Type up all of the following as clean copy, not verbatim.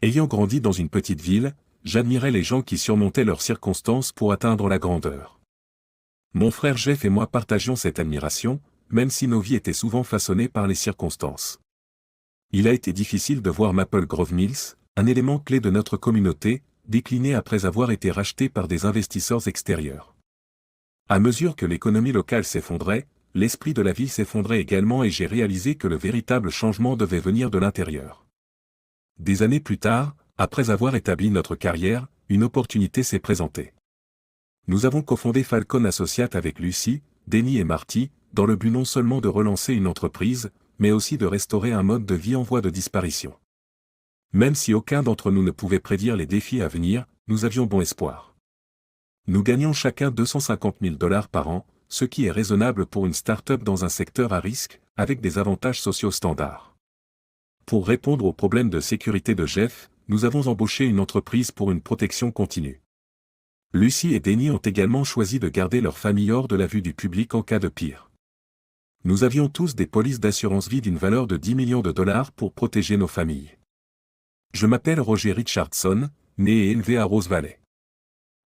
Ayant grandi dans une petite ville, j'admirais les gens qui surmontaient leurs circonstances pour atteindre la grandeur. Mon frère Jeff et moi partagions cette admiration, même si nos vies étaient souvent façonnées par les circonstances. Il a été difficile de voir Maple Grove Mills, un élément clé de notre communauté, décliner après avoir été racheté par des investisseurs extérieurs. À mesure que l'économie locale s'effondrait, l'esprit de la ville s'effondrait également et j'ai réalisé que le véritable changement devait venir de l'intérieur. Des années plus tard, après avoir établi notre carrière, une opportunité s'est présentée. Nous avons cofondé Falcon Associates avec Lucie, Denny et Marty, dans le but non seulement de relancer une entreprise, mais aussi de restaurer un mode de vie en voie de disparition. Même si aucun d'entre nous ne pouvait prédire les défis à venir, nous avions bon espoir. Nous gagnions chacun 250 000 $ par an, ce qui est raisonnable pour une start-up dans un secteur à risque, avec des avantages sociaux standards. Pour répondre aux problèmes de sécurité de Jeff, nous avons embauché une entreprise pour une protection continue. Lucie et Denny ont également choisi de garder leur famille hors de la vue du public en cas de pire. Nous avions tous des polices d'assurance vie d'une valeur de 10 millions de $ pour protéger nos familles. Je m'appelle Roger Richardson, né et élevé à Rose Valley.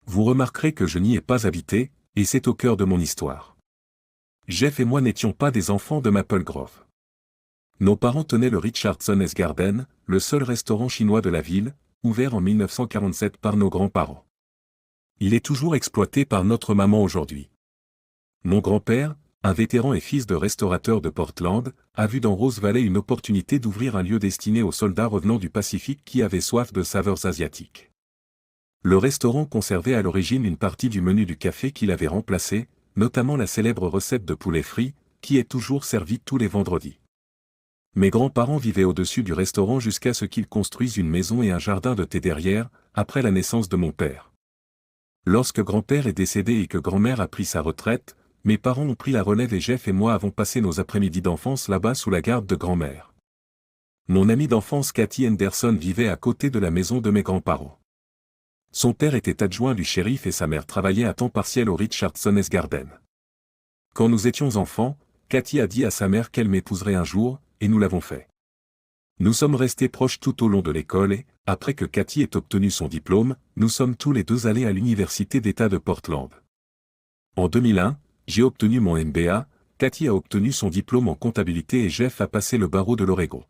Vous remarquerez que je n'y ai pas habité, et c'est au cœur de mon histoire. Jeff et moi n'étions pas des enfants de Maple Grove. Nos parents tenaient le Richardson's Garden, le seul restaurant chinois de la ville, ouvert en 1947 par nos grands-parents. Il est toujours exploité par notre maman aujourd'hui. Mon grand-père, un vétéran et fils de restaurateur de Portland, a vu dans Rose Valley une opportunité d'ouvrir un lieu destiné aux soldats revenant du Pacifique qui avaient soif de saveurs asiatiques. Le restaurant conservait à l'origine une partie du menu du café qu'il avait remplacé, notamment la célèbre recette de poulet frit, qui est toujours servie tous les vendredis. Mes grands-parents vivaient au-dessus du restaurant jusqu'à ce qu'ils construisent une maison et un jardin de thé derrière, après la naissance de mon père. Lorsque grand-père est décédé et que grand-mère a pris sa retraite, mes parents ont pris la relève et Jeff et moi avons passé nos après-midi d'enfance là-bas sous la garde de grand-mère. Mon amie d'enfance Cathy Henderson vivait à côté de la maison de mes grands-parents. Son père était adjoint du shérif et sa mère travaillait à temps partiel au Richardson's Garden. Quand nous étions enfants, Cathy a dit à sa mère qu'elle m'épouserait un jour, et nous l'avons fait. Nous sommes restés proches tout au long de l'école et, après que Cathy ait obtenu son diplôme, nous sommes tous les deux allés à l'Université d'État de Portland. En 2001, j'ai obtenu mon MBA, Cathy a obtenu son diplôme en comptabilité et Jeff a passé le barreau de l'Oregon.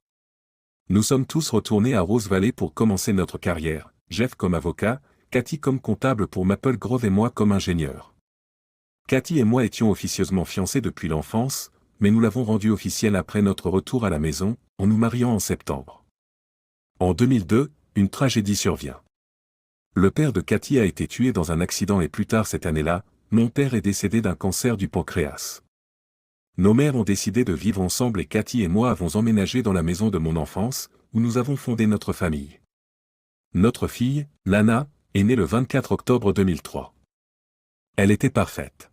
Nous sommes tous retournés à Rose Valley pour commencer notre carrière, Jeff comme avocat, Cathy comme comptable pour Maple Grove et moi comme ingénieur. Cathy et moi étions officieusement fiancés depuis l'enfance, mais nous l'avons rendu officiel après notre retour à la maison, en nous mariant en septembre. En 2002, une tragédie survient. Le père de Cathy a été tué dans un accident et plus tard cette année-là, mon père est décédé d'un cancer du pancréas. Nos mères ont décidé de vivre ensemble et Cathy et moi avons emménagé dans la maison de mon enfance, où nous avons fondé notre famille. Notre fille, Lana, est née le 24 octobre 2003. Elle était parfaite.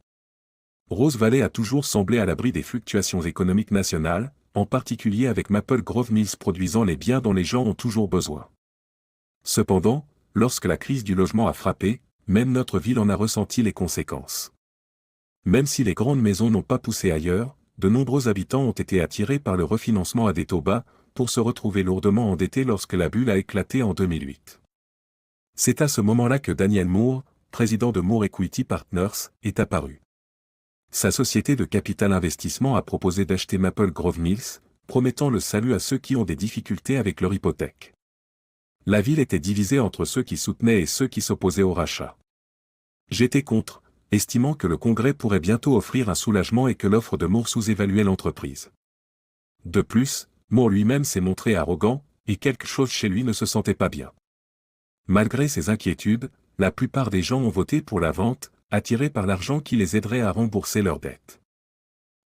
Rose Valley a toujours semblé à l'abri des fluctuations économiques nationales, en particulier avec Maple Grove Mills produisant les biens dont les gens ont toujours besoin. Cependant, lorsque la crise du logement a frappé, même notre ville en a ressenti les conséquences. Même si les grandes maisons n'ont pas poussé ailleurs, de nombreux habitants ont été attirés par le refinancement à des taux bas, pour se retrouver lourdement endettés lorsque la bulle a éclaté en 2008. C'est à ce moment-là que Daniel Moore, président de Moore Equity Partners, est apparu. Sa société de capital investissement a proposé d'acheter Maple Grove Mills, promettant le salut à ceux qui ont des difficultés avec leur hypothèque. La ville était divisée entre ceux qui soutenaient et ceux qui s'opposaient au rachat. J'étais contre, estimant que le Congrès pourrait bientôt offrir un soulagement et que l'offre de Moore sous-évaluait l'entreprise. De plus, Moore lui-même s'est montré arrogant, et quelque chose chez lui ne se sentait pas bien. Malgré ces inquiétudes, la plupart des gens ont voté pour la vente, attirés par l'argent qui les aiderait à rembourser leurs dettes.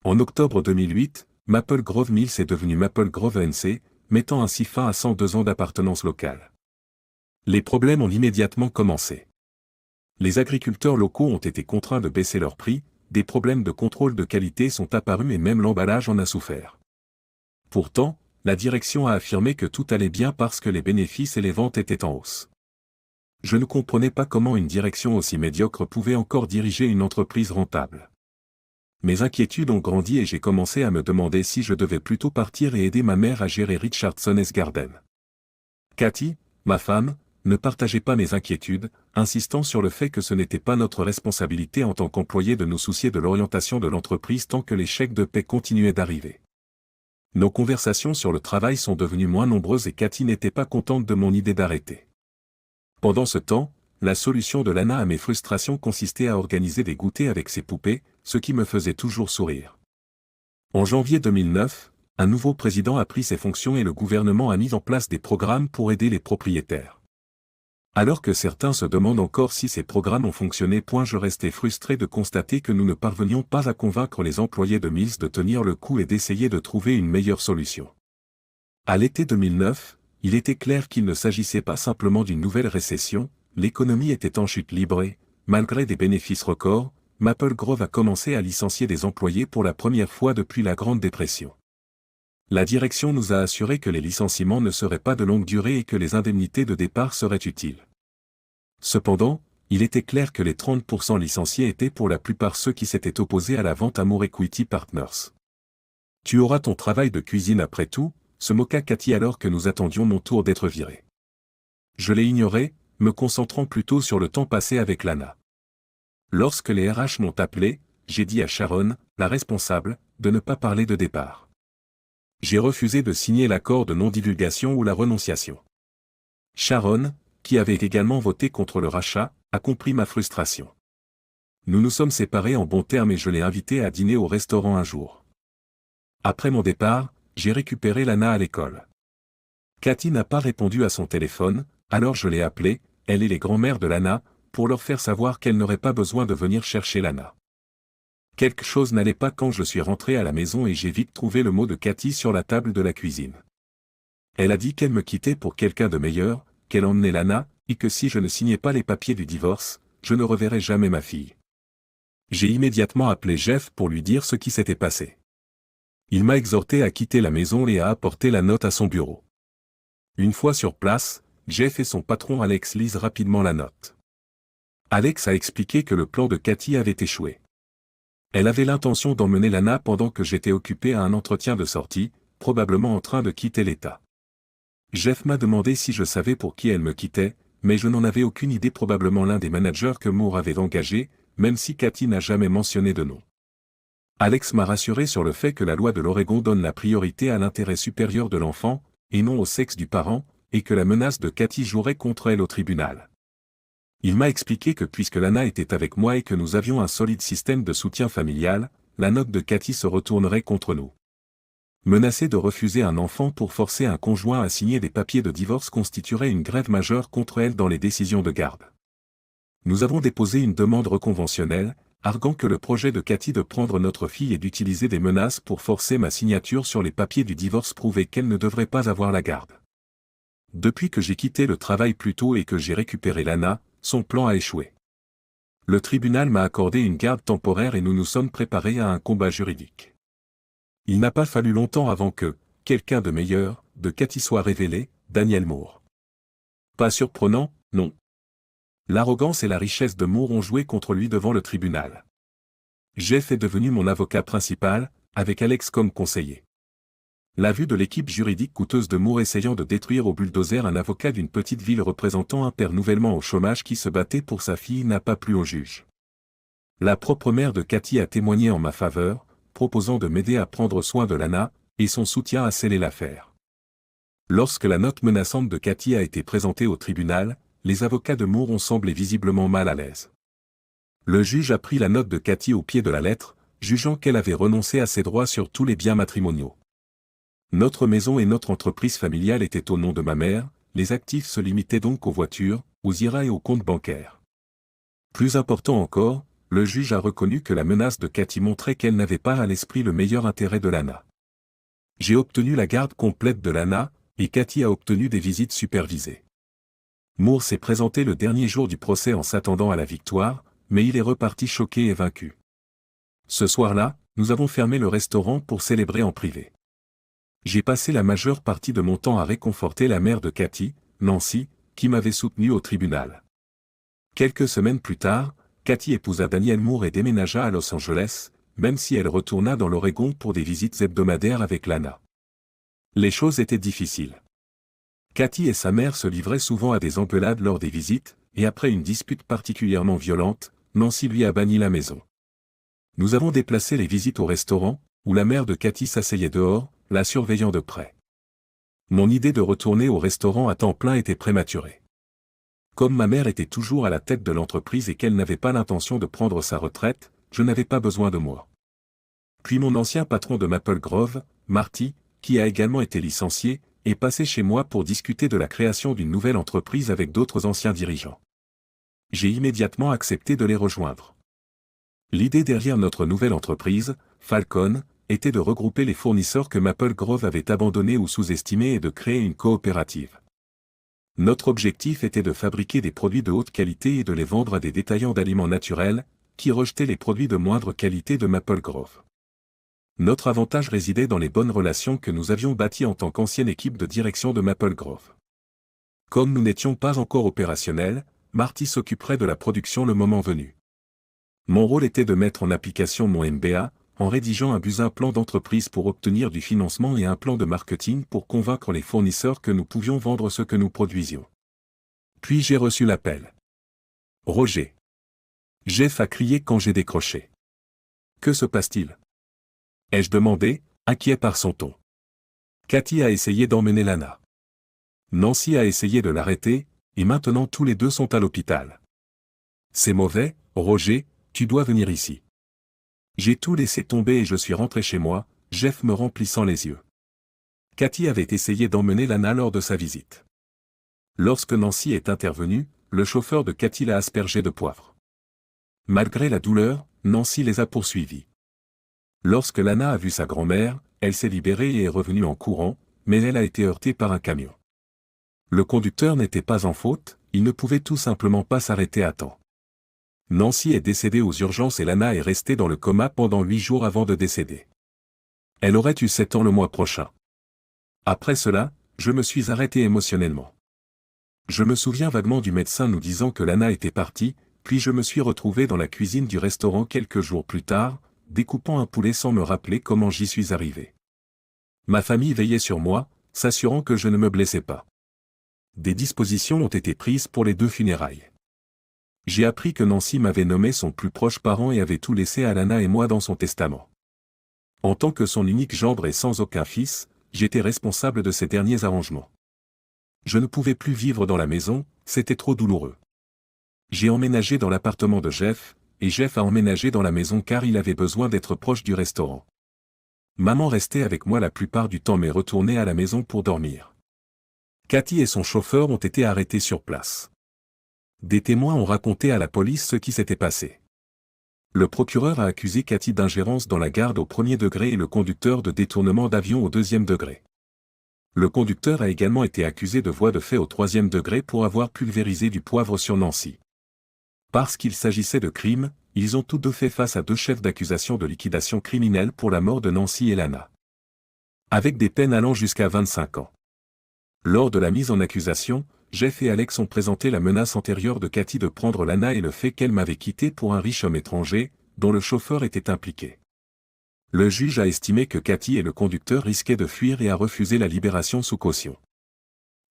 En octobre 2008, Maple Grove Mills est devenu Maple Grove NC, mettant ainsi fin à 102 ans d'appartenance locale. Les problèmes ont immédiatement commencé. Les agriculteurs locaux ont été contraints de baisser leurs prix, des problèmes de contrôle de qualité sont apparus et même l'emballage en a souffert. Pourtant, la direction a affirmé que tout allait bien parce que les bénéfices et les ventes étaient en hausse. Je ne comprenais pas comment une direction aussi médiocre pouvait encore diriger une entreprise rentable. Mes inquiétudes ont grandi et j'ai commencé à me demander si je devais plutôt partir et aider ma mère à gérer Richardson's Garden. Cathy, ma femme, ne partageait pas mes inquiétudes, insistant sur le fait que ce n'était pas notre responsabilité en tant qu'employés de nous soucier de l'orientation de l'entreprise tant que les chèques de paie continuaient d'arriver. Nos conversations sur le travail sont devenues moins nombreuses et Cathy n'était pas contente de mon idée d'arrêter. Pendant ce temps, la solution de Lana à mes frustrations consistait à organiser des goûters avec ses poupées, ce qui me faisait toujours sourire. En janvier 2009, un nouveau président a pris ses fonctions et le gouvernement a mis en place des programmes pour aider les propriétaires. Alors que certains se demandent encore si ces programmes ont fonctionné, je restais frustré de constater que nous ne parvenions pas à convaincre les employés de Mills de tenir le coup et d'essayer de trouver une meilleure solution. À l'été 2009, il était clair qu'il ne s'agissait pas simplement d'une nouvelle récession, l'économie était en chute libre et, malgré des bénéfices records, Maple Grove a commencé à licencier des employés pour la première fois depuis la Grande Dépression. La direction nous a assuré que les licenciements ne seraient pas de longue durée et que les indemnités de départ seraient utiles. Cependant, il était clair que les 30% licenciés étaient pour la plupart ceux qui s'étaient opposés à la vente à Moore Equity Partners. « Tu auras ton travail de cuisine après tout », se moqua Cathy alors que nous attendions mon tour d'être viré. Je l'ai ignoré, me concentrant plutôt sur le temps passé avec Lana. Lorsque les RH m'ont appelé, j'ai dit à Sharon, la responsable, de ne pas parler de départ. J'ai refusé de signer l'accord de non-divulgation ou la renonciation. Sharon, qui avait également voté contre le rachat, a compris ma frustration. Nous nous sommes séparés en bons termes et je l'ai invitée à dîner au restaurant un jour. Après mon départ, j'ai récupéré Lana à l'école. Cathy n'a pas répondu à son téléphone, alors je l'ai appelée, elle et les grands-mères de Lana, pour leur faire savoir qu'elle n'aurait pas besoin de venir chercher Lana. Quelque chose n'allait pas quand je suis rentré à la maison et j'ai vite trouvé le mot de Cathy sur la table de la cuisine. Elle a dit qu'elle me quittait pour quelqu'un de meilleur, qu'elle emmenait Lana, et que si je ne signais pas les papiers du divorce, je ne reverrais jamais ma fille. J'ai immédiatement appelé Jeff pour lui dire ce qui s'était passé. Il m'a exhorté à quitter la maison et à apporter la note à son bureau. Une fois sur place, Jeff et son patron Alex lisent rapidement la note. Alex a expliqué que le plan de Cathy avait échoué. Elle avait l'intention d'emmener Lana pendant que j'étais occupé à un entretien de sortie, probablement en train de quitter l'État. Jeff m'a demandé si je savais pour qui elle me quittait, mais je n'en avais aucune idée, probablement l'un des managers que Moore avait engagé, même si Cathy n'a jamais mentionné de nom. Alex m'a rassuré sur le fait que la loi de l'Oregon donne la priorité à l'intérêt supérieur de l'enfant, et non au sexe du parent, et que la menace de Cathy jouerait contre elle au tribunal. Il m'a expliqué que puisque Lana était avec moi et que nous avions un solide système de soutien familial, la note de Cathy se retournerait contre nous. Menacer de refuser un enfant pour forcer un conjoint à signer des papiers de divorce constituerait une grève majeure contre elle dans les décisions de garde. Nous avons déposé une demande reconventionnelle, arguant que le projet de Cathy de prendre notre fille et d'utiliser des menaces pour forcer ma signature sur les papiers du divorce prouvait qu'elle ne devrait pas avoir la garde. Depuis que j'ai quitté le travail plus tôt et que j'ai récupéré Lana, son plan a échoué. Le tribunal m'a accordé une garde temporaire et nous nous sommes préparés à un combat juridique. Il n'a pas fallu longtemps avant que quelqu'un de meilleur, de Cathy soit révélé, Daniel Moore. Pas surprenant, non. L'arrogance et la richesse de Moore ont joué contre lui devant le tribunal. Jeff est devenu mon avocat principal, avec Alex comme conseiller. La vue de l'équipe juridique coûteuse de Moore essayant de détruire au bulldozer un avocat d'une petite ville représentant un père nouvellement au chômage qui se battait pour sa fille n'a pas plu au juge. La propre mère de Cathy a témoigné en ma faveur, proposant de m'aider à prendre soin de Lana, et son soutien a scellé l'affaire. Lorsque la note menaçante de Cathy a été présentée au tribunal, les avocats de Moore ont semblé visiblement mal à l'aise. Le juge a pris la note de Cathy au pied de la lettre, jugeant qu'elle avait renoncé à ses droits sur tous les biens matrimoniaux. Notre maison et notre entreprise familiale étaient au nom de ma mère, les actifs se limitaient donc aux voitures, aux IRA et aux comptes bancaires. Plus important encore, le juge a reconnu que la menace de Cathy montrait qu'elle n'avait pas à l'esprit le meilleur intérêt de Lana. J'ai obtenu la garde complète de Lana, et Cathy a obtenu des visites supervisées. Moore s'est présenté le dernier jour du procès en s'attendant à la victoire, mais il est reparti choqué et vaincu. Ce soir-là, nous avons fermé le restaurant pour célébrer en privé. J'ai passé la majeure partie de mon temps à réconforter la mère de Cathy, Nancy, qui m'avait soutenu au tribunal. Quelques semaines plus tard, Cathy épousa Daniel Moore et déménagea à Los Angeles, même si elle retourna dans l'Oregon pour des visites hebdomadaires avec Lana. Les choses étaient difficiles. Cathy et sa mère se livraient souvent à des engueulades lors des visites, et après une dispute particulièrement violente, Nancy lui a banni la maison. Nous avons déplacé les visites au restaurant, où la mère de Cathy s'asseyait dehors, la surveillant de près. Mon idée de retourner au restaurant à temps plein était prématurée. Comme ma mère était toujours à la tête de l'entreprise et qu'elle n'avait pas l'intention de prendre sa retraite, je n'avais pas besoin de moi. Puis mon ancien patron de Maple Grove, Marty, qui a également été licencié, est passé chez moi pour discuter de la création d'une nouvelle entreprise avec d'autres anciens dirigeants. J'ai immédiatement accepté de les rejoindre. L'idée derrière notre nouvelle entreprise, Falcon, était de regrouper les fournisseurs que Maple Grove avait abandonnés ou sous-estimés et de créer une coopérative. Notre objectif était de fabriquer des produits de haute qualité et de les vendre à des détaillants d'aliments naturels, qui rejetaient les produits de moindre qualité de Maple Grove. Notre avantage résidait dans les bonnes relations que nous avions bâties en tant qu'ancienne équipe de direction de Maple Grove. Comme nous n'étions pas encore opérationnels, Marty s'occuperait de la production le moment venu. Mon rôle était de mettre en application mon MBA, en rédigeant un plan d'entreprise pour obtenir du financement et un plan de marketing pour convaincre les fournisseurs que nous pouvions vendre ce que nous produisions. Puis j'ai reçu l'appel. Roger. Jeff a crié quand j'ai décroché. Que se passe-t-il? Ai-je demandé, inquiet par son ton. Cathy a essayé d'emmener Lana. Nancy a essayé de l'arrêter, et maintenant tous les deux sont à l'hôpital. C'est mauvais, Roger, tu dois venir ici. J'ai tout laissé tomber et je suis rentré chez moi, Jeff me remplissant les yeux. Cathy avait essayé d'emmener Lana lors de sa visite. Lorsque Nancy est intervenue, le chauffeur de Cathy l'a aspergé de poivre. Malgré la douleur, Nancy les a poursuivis. Lorsque Lana a vu sa grand-mère, elle s'est libérée et est revenue en courant, mais elle a été heurtée par un camion. Le conducteur n'était pas en faute, il ne pouvait tout simplement pas s'arrêter à temps. Nancy est décédée aux urgences et Lana est restée dans le coma pendant 8 jours avant de décéder. Elle aurait eu 7 ans le mois prochain. Après cela, je me suis arrêté émotionnellement. Je me souviens vaguement du médecin nous disant que Lana était partie, puis je me suis retrouvé dans la cuisine du restaurant quelques jours plus tard, découpant un poulet sans me rappeler comment j'y suis arrivé. Ma famille veillait sur moi, s'assurant que je ne me blessais pas. Des dispositions ont été prises pour les 2 funérailles. J'ai appris que Nancy m'avait nommé son plus proche parent et avait tout laissé à Lana et moi dans son testament. En tant que son unique gendre et sans aucun fils, j'étais responsable de ces derniers arrangements. Je ne pouvais plus vivre dans la maison, c'était trop douloureux. J'ai emménagé dans l'appartement de Jeff, et Jeff a emménagé dans la maison car il avait besoin d'être proche du restaurant. Maman restait avec moi la plupart du temps mais retournait à la maison pour dormir. Cathy et son chauffeur ont été arrêtés sur place. Des témoins ont raconté à la police ce qui s'était passé. Le procureur a accusé Cathy d'ingérence dans la garde au 1er degré et le conducteur de détournement d'avion au 2e degré. Le conducteur a également été accusé de voie de fait au 3e degré pour avoir pulvérisé du poivre sur Nancy. Parce qu'il s'agissait de crimes, ils ont tous deux fait face à 2 chefs d'accusation de liquidation criminelle pour la mort de Nancy et Lana. Avec des peines allant jusqu'à 25 ans. Lors de la mise en accusation, Jeff et Alex ont présenté la menace antérieure de Cathy de prendre Lana et le fait qu'elle m'avait quitté pour un riche homme étranger, dont le chauffeur était impliqué. Le juge a estimé que Cathy et le conducteur risquaient de fuir et a refusé la libération sous caution.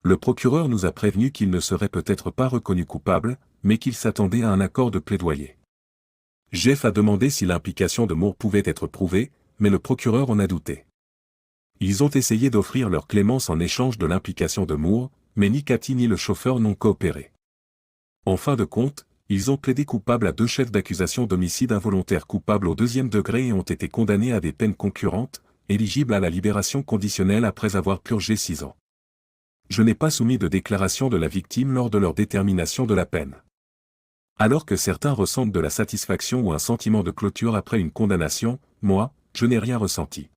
Le procureur nous a prévenu qu'il ne serait peut-être pas reconnu coupable, mais qu'il s'attendait à un accord de plaidoyer. Jeff a demandé si l'implication de Moore pouvait être prouvée, mais le procureur en a douté. Ils ont essayé d'offrir leur clémence en échange de l'implication de Moore, mais ni Cathy ni le chauffeur n'ont coopéré. En fin de compte, ils ont plaidé coupables à 2 chefs d'accusation d'homicide involontaire coupable au 2e degré et ont été condamnés à des peines concurrentes, éligibles à la libération conditionnelle après avoir purgé 6 ans. Je n'ai pas soumis de déclaration de la victime lors de leur détermination de la peine. Alors que certains ressentent de la satisfaction ou un sentiment de clôture après une condamnation, moi, je n'ai rien ressenti.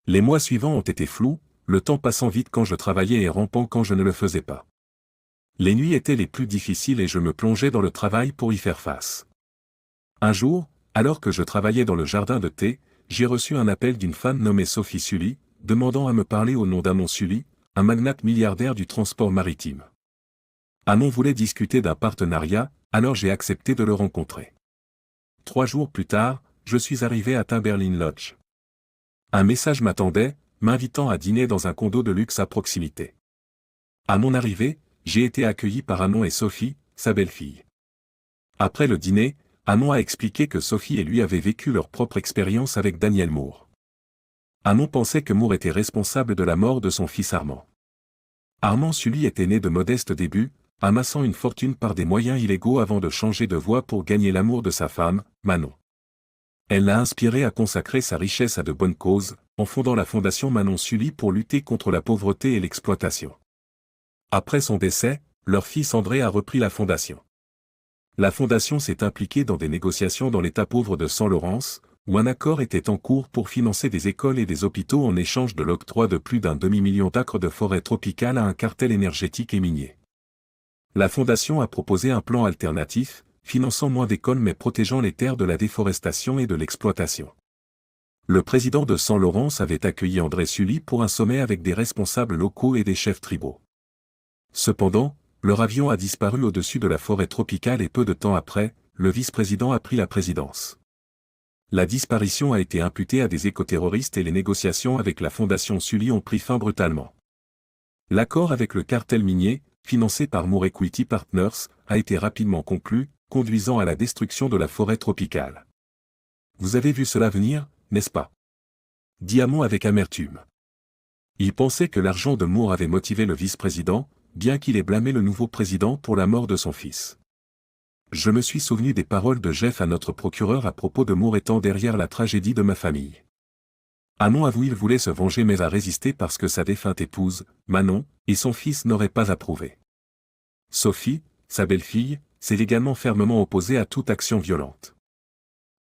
Les mois suivants ont été flous, le temps passant vite quand je travaillais et rampant quand je ne le faisais pas. Les nuits étaient les plus difficiles et je me plongeais dans le travail pour y faire face. Un jour, alors que je travaillais dans le jardin de thé, j'ai reçu un appel d'une femme nommée Sophie Sully, demandant à me parler au nom d'Amon Sully, un magnate milliardaire du transport maritime. Amon voulait discuter d'un partenariat, alors j'ai accepté de le rencontrer. 3 jours plus tard, je suis arrivé à Timberline Lodge. Un message m'attendait, m'invitant à dîner dans un condo de luxe à proximité. À mon arrivée, j'ai été accueilli par Anon et Sophie, sa belle-fille. Après le dîner, Anon a expliqué que Sophie et lui avaient vécu leur propre expérience avec Daniel Moore. Anon pensait que Moore était responsable de la mort de son fils Armand. Armand Sully était né de modestes débuts, amassant une fortune par des moyens illégaux avant de changer de voie pour gagner l'amour de sa femme, Manon. Elle l'a inspiré à consacrer sa richesse à de bonnes causes, en fondant la fondation Manon Sully pour lutter contre la pauvreté et l'exploitation. Après son décès, leur fils André a repris la fondation. La fondation s'est impliquée dans des négociations dans l'État pauvre de Saint-Laurence, où un accord était en cours pour financer des écoles et des hôpitaux en échange de l'octroi de plus d'un demi-million d'acres de forêt tropicale à un cartel énergétique et minier. La fondation a proposé un plan alternatif, finançant moins d'écoles mais protégeant les terres de la déforestation et de l'exploitation. Le président de Saint-Laurence avait accueilli André Sully pour un sommet avec des responsables locaux et des chefs tribaux. Cependant, leur avion a disparu au-dessus de la forêt tropicale et peu de temps après, le vice-président a pris la présidence. La disparition a été imputée à des écoterroristes et les négociations avec la fondation Sully ont pris fin brutalement. L'accord avec le cartel minier, financé par Moore Equity Partners, a été rapidement conclu, conduisant à la destruction de la forêt tropicale. Vous avez vu cela venir, n'est-ce pas? Dit Anon avec amertume. Il pensait que l'argent de Moore avait motivé le vice-président, bien qu'il ait blâmé le nouveau président pour la mort de son fils. Je me suis souvenu des paroles de Jeff à notre procureur à propos de Moore étant derrière la tragédie de ma famille. Anon avoue il voulait se venger mais a résisté parce que sa défunte épouse, Manon, et son fils n'auraient pas approuvé. Sophie, sa belle-fille, s'est également fermement opposée à toute action violente.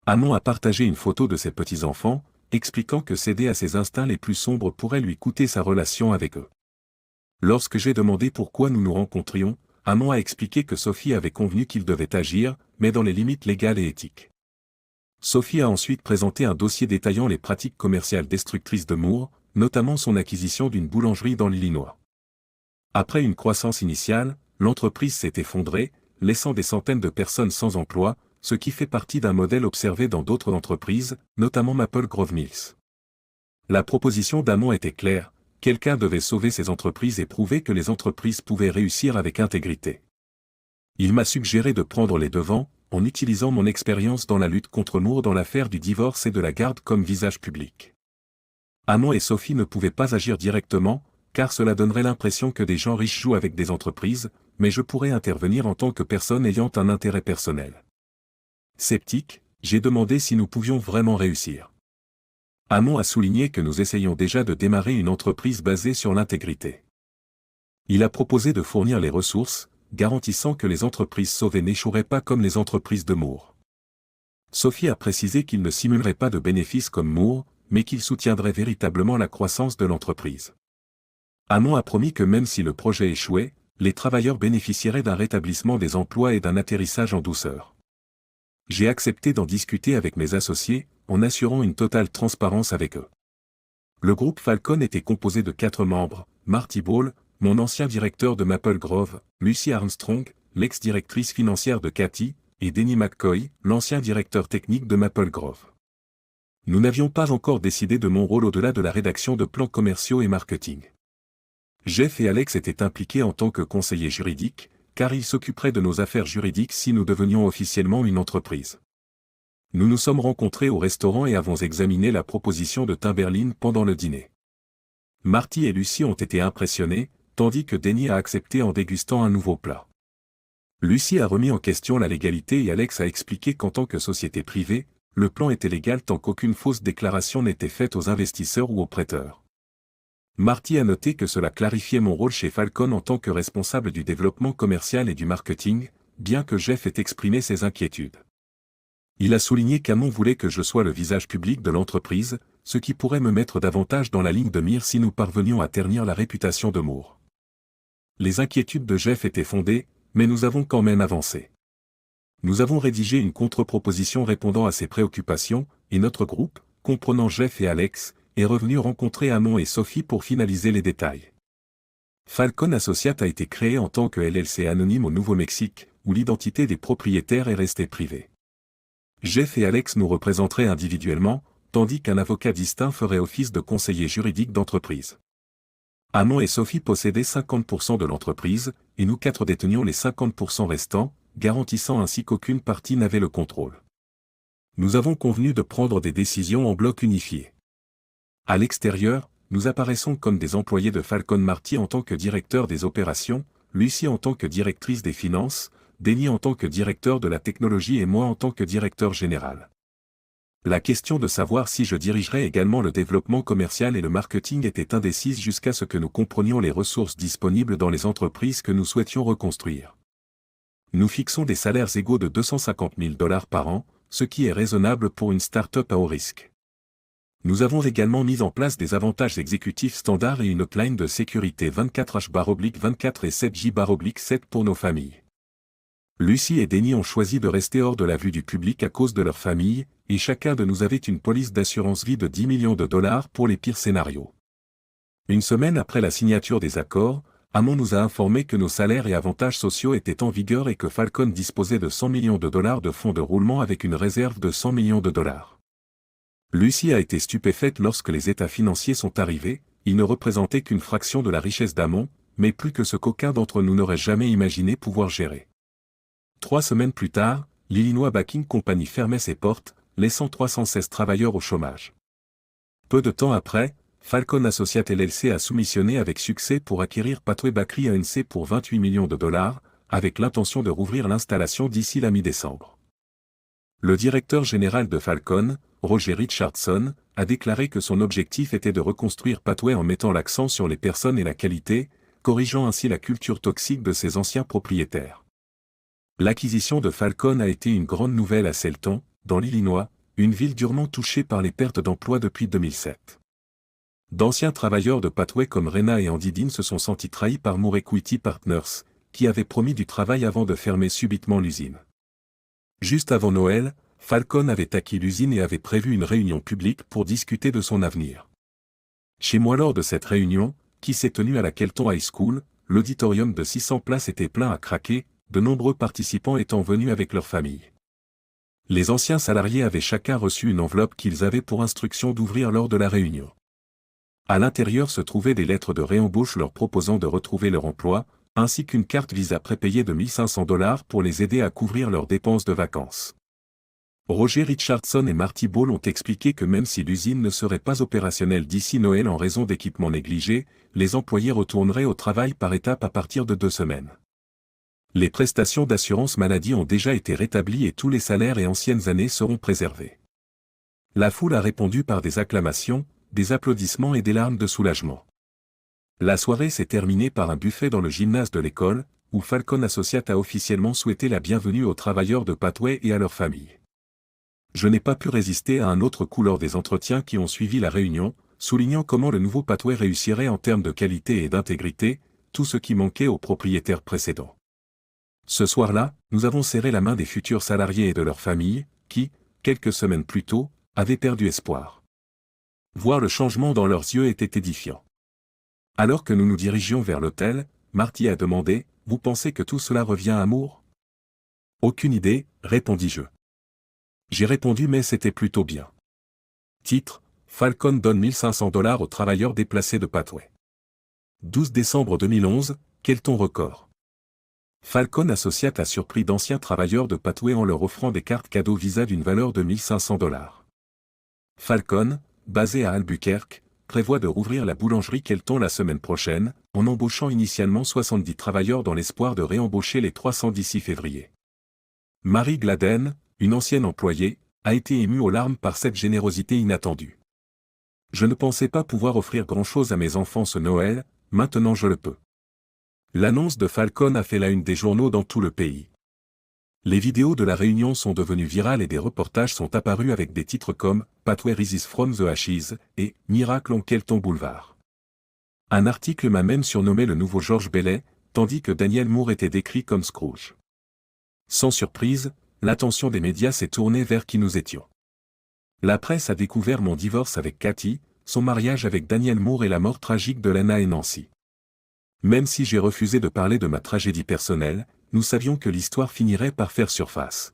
Anon a partagé une photo de ses petits-enfants, expliquant que céder à ses instincts les plus sombres pourrait lui coûter sa relation avec eux. Lorsque j'ai demandé pourquoi nous nous rencontrions, Anon a expliqué que Sophie avait convenu qu'il devait agir, mais dans les limites légales et éthiques. Sophie a ensuite présenté un dossier détaillant les pratiques commerciales destructrices de Moore, notamment son acquisition d'une boulangerie dans l'Illinois. Après une croissance initiale, l'entreprise s'est effondrée, laissant des centaines de personnes sans emploi, ce qui fait partie d'un modèle observé dans d'autres entreprises, notamment Maple Grove Mills. La proposition d'Anon était claire, quelqu'un devait sauver ces entreprises et prouver que les entreprises pouvaient réussir avec intégrité. Il m'a suggéré de prendre les devants, en utilisant mon expérience dans la lutte contre Moore dans l'affaire du divorce et de la garde comme visage public. Anon et Sophie ne pouvaient pas agir directement, car cela donnerait l'impression que des gens riches jouent avec des entreprises, mais je pourrais intervenir en tant que personne ayant un intérêt personnel. Sceptique, j'ai demandé si nous pouvions vraiment réussir. Anon a souligné que nous essayons déjà de démarrer une entreprise basée sur l'intégrité. Il a proposé de fournir les ressources, garantissant que les entreprises sauvées n'échoueraient pas comme les entreprises de Moore. Sophie a précisé qu'il ne simulerait pas de bénéfices comme Moore, mais qu'il soutiendrait véritablement la croissance de l'entreprise. Anon a promis que même si le projet échouait, les travailleurs bénéficieraient d'un rétablissement des emplois et d'un atterrissage en douceur. J'ai accepté d'en discuter avec mes associés, en assurant une totale transparence avec eux. Le groupe Falcon était composé de 4 membres, Marty Ball, mon ancien directeur de Maple Grove, Lucy Armstrong, l'ex-directrice financière de Cathy, et Denny McCoy, l'ancien directeur technique de Maple Grove. Nous n'avions pas encore décidé de mon rôle au-delà de la rédaction de plans commerciaux et marketing. Jeff et Alex étaient impliqués en tant que conseillers juridiques, car ils s'occuperaient de nos affaires juridiques si nous devenions officiellement une entreprise. Nous nous sommes rencontrés au restaurant et avons examiné la proposition de Timberline pendant le dîner. Marty et Lucy ont été impressionnés, tandis que Denny a accepté en dégustant un nouveau plat. Lucy a remis en question la légalité et Alex a expliqué qu'en tant que société privée, le plan était légal tant qu'aucune fausse déclaration n'était faite aux investisseurs ou aux prêteurs. Marty a noté que cela clarifiait mon rôle chez Falcon en tant que responsable du développement commercial et du marketing, bien que Jeff ait exprimé ses inquiétudes. Il a souligné qu'Anon voulait que je sois le visage public de l'entreprise, ce qui pourrait me mettre davantage dans la ligne de mire si nous parvenions à ternir la réputation de Moore. Les inquiétudes de Jeff étaient fondées, mais nous avons quand même avancé. Nous avons rédigé une contre-proposition répondant à ces préoccupations, et notre groupe, comprenant Jeff et Alex, est revenu rencontrer Anon et Sophie pour finaliser les détails. Falcon Associates a été créé en tant que LLC anonyme au Nouveau-Mexique, où l'identité des propriétaires est restée privée. Jeff et Alex nous représenteraient individuellement, tandis qu'un avocat distinct ferait office de conseiller juridique d'entreprise. Amand et Sophie possédaient 50% de l'entreprise, et nous quatre détenions les 50% restants, garantissant ainsi qu'aucune partie n'avait le contrôle. Nous avons convenu de prendre des décisions en bloc unifié. À l'extérieur, nous apparaissons comme des employés de Falcon Marty en tant que directeur des opérations, Lucie en tant que directrice des finances, Denis en tant que directeur de la technologie et moi en tant que directeur général. La question de savoir si je dirigerais également le développement commercial et le marketing était indécise jusqu'à ce que nous comprenions les ressources disponibles dans les entreprises que nous souhaitions reconstruire. Nous fixons des salaires égaux de 250 000 $ par an, ce qui est raisonnable pour une start-up à haut risque. Nous avons également mis en place des avantages exécutifs standards et une hotline de sécurité 24h/24 et 7J/7 pour nos familles. Lucie et Denis ont choisi de rester hors de la vue du public à cause de leur famille, et chacun de nous avait une police d'assurance vie de 10 millions de $ pour les pires scénarios. Une semaine après la signature des accords, Amand nous a informé que nos salaires et avantages sociaux étaient en vigueur et que Falcon disposait de 100 millions de $ de fonds de roulement avec une réserve de 100 millions de $. Lucie a été stupéfaite lorsque les états financiers sont arrivés, ils ne représentaient qu'une fraction de la richesse d'Amand, mais plus que ce qu'aucun d'entre nous n'aurait jamais imaginé pouvoir gérer. 3 semaines plus tard, l'Illinois Backing Company fermait ses portes, laissant 316 travailleurs au chômage. Peu de temps après, Falcon Associates LLC a soumissionné avec succès pour acquérir Pathway Bakery ANC pour 28 millions de $, avec l'intention de rouvrir l'installation d'ici la mi-décembre. Le directeur général de Falcon, Roger Richardson, a déclaré que son objectif était de reconstruire Pathway en mettant l'accent sur les personnes et la qualité, corrigeant ainsi la culture toxique de ses anciens propriétaires. L'acquisition de Falcon a été une grande nouvelle à Selton, dans l'Illinois, une ville durement touchée par les pertes d'emplois depuis 2007. D'anciens travailleurs de Pathway comme Rena et Andy Dean se sont sentis trahis par Moore Equity Partners, qui avait promis du travail avant de fermer subitement l'usine. Juste avant Noël, Falcon avait acquis l'usine et avait prévu une réunion publique pour discuter de son avenir. Chez moi lors de cette réunion, qui s'est tenue à la Kelton High School, l'auditorium de 600 places était plein à craquer, de nombreux participants étant venus avec leurs familles. Les anciens salariés avaient chacun reçu une enveloppe qu'ils avaient pour instruction d'ouvrir lors de la réunion. À l'intérieur se trouvaient des lettres de réembauche leur proposant de retrouver leur emploi, ainsi qu'une carte Visa prépayée de 1 500 $ pour les aider à couvrir leurs dépenses de vacances. Roger Richardson et Marty Ball ont expliqué que même si l'usine ne serait pas opérationnelle d'ici Noël en raison d'équipements négligés, les employés retourneraient au travail par étapes à partir de 2 semaines. Les prestations d'assurance maladie ont déjà été rétablies et tous les salaires et anciennes années seront préservés. La foule a répondu par des acclamations, des applaudissements et des larmes de soulagement. La soirée s'est terminée par un buffet dans le gymnase de l'école, où Falcon Associates a officiellement souhaité la bienvenue aux travailleurs de Pathway et à leurs familles. Je n'ai pas pu résister à un autre coup lors des entretiens qui ont suivi la réunion, soulignant comment le nouveau Pathway réussirait en termes de qualité et d'intégrité, tout ce qui manquait aux propriétaires précédents. Ce soir-là, nous avons serré la main des futurs salariés et de leurs familles, qui, quelques semaines plus tôt, avaient perdu espoir. Voir le changement dans leurs yeux était édifiant. Alors que nous nous dirigions vers l'hôtel, Marty a demandé « Vous pensez que tout cela revient à Moore ?» « Aucune idée, répondis-je. J'ai répondu mais c'était plutôt bien. Titre, Falcon donne 1 500 $ aux travailleurs déplacés de Pathway. 12 décembre 2011, Kelton record. Falcon Associates a surpris d'anciens travailleurs de Pathway en leur offrant des cartes cadeaux Visa d'une valeur de 1 500 $. Falcon, basé à Albuquerque, prévoit de rouvrir la boulangerie Kelton la semaine prochaine, en embauchant initialement 70 travailleurs dans l'espoir de réembaucher les 300 d'ici février. Marie Gladen, une ancienne employée, a été émue aux larmes par cette générosité inattendue. Je ne pensais pas pouvoir offrir grand-chose à mes enfants ce Noël, maintenant je le peux. L'annonce de Falcon a fait la une des journaux dans tout le pays. Les vidéos de la réunion sont devenues virales et des reportages sont apparus avec des titres comme « Pathway Rises from the Ashes » et « Miracle en Kelton Boulevard ». Un article m'a même surnommé le nouveau George Bailey, tandis que Daniel Moore était décrit comme Scrooge. Sans surprise, l'attention des médias s'est tournée vers qui nous étions. La presse a découvert mon divorce avec Cathy, son mariage avec Daniel Moore et la mort tragique de Lana et Nancy. Même si j'ai refusé de parler de ma tragédie personnelle, nous savions que l'histoire finirait par faire surface.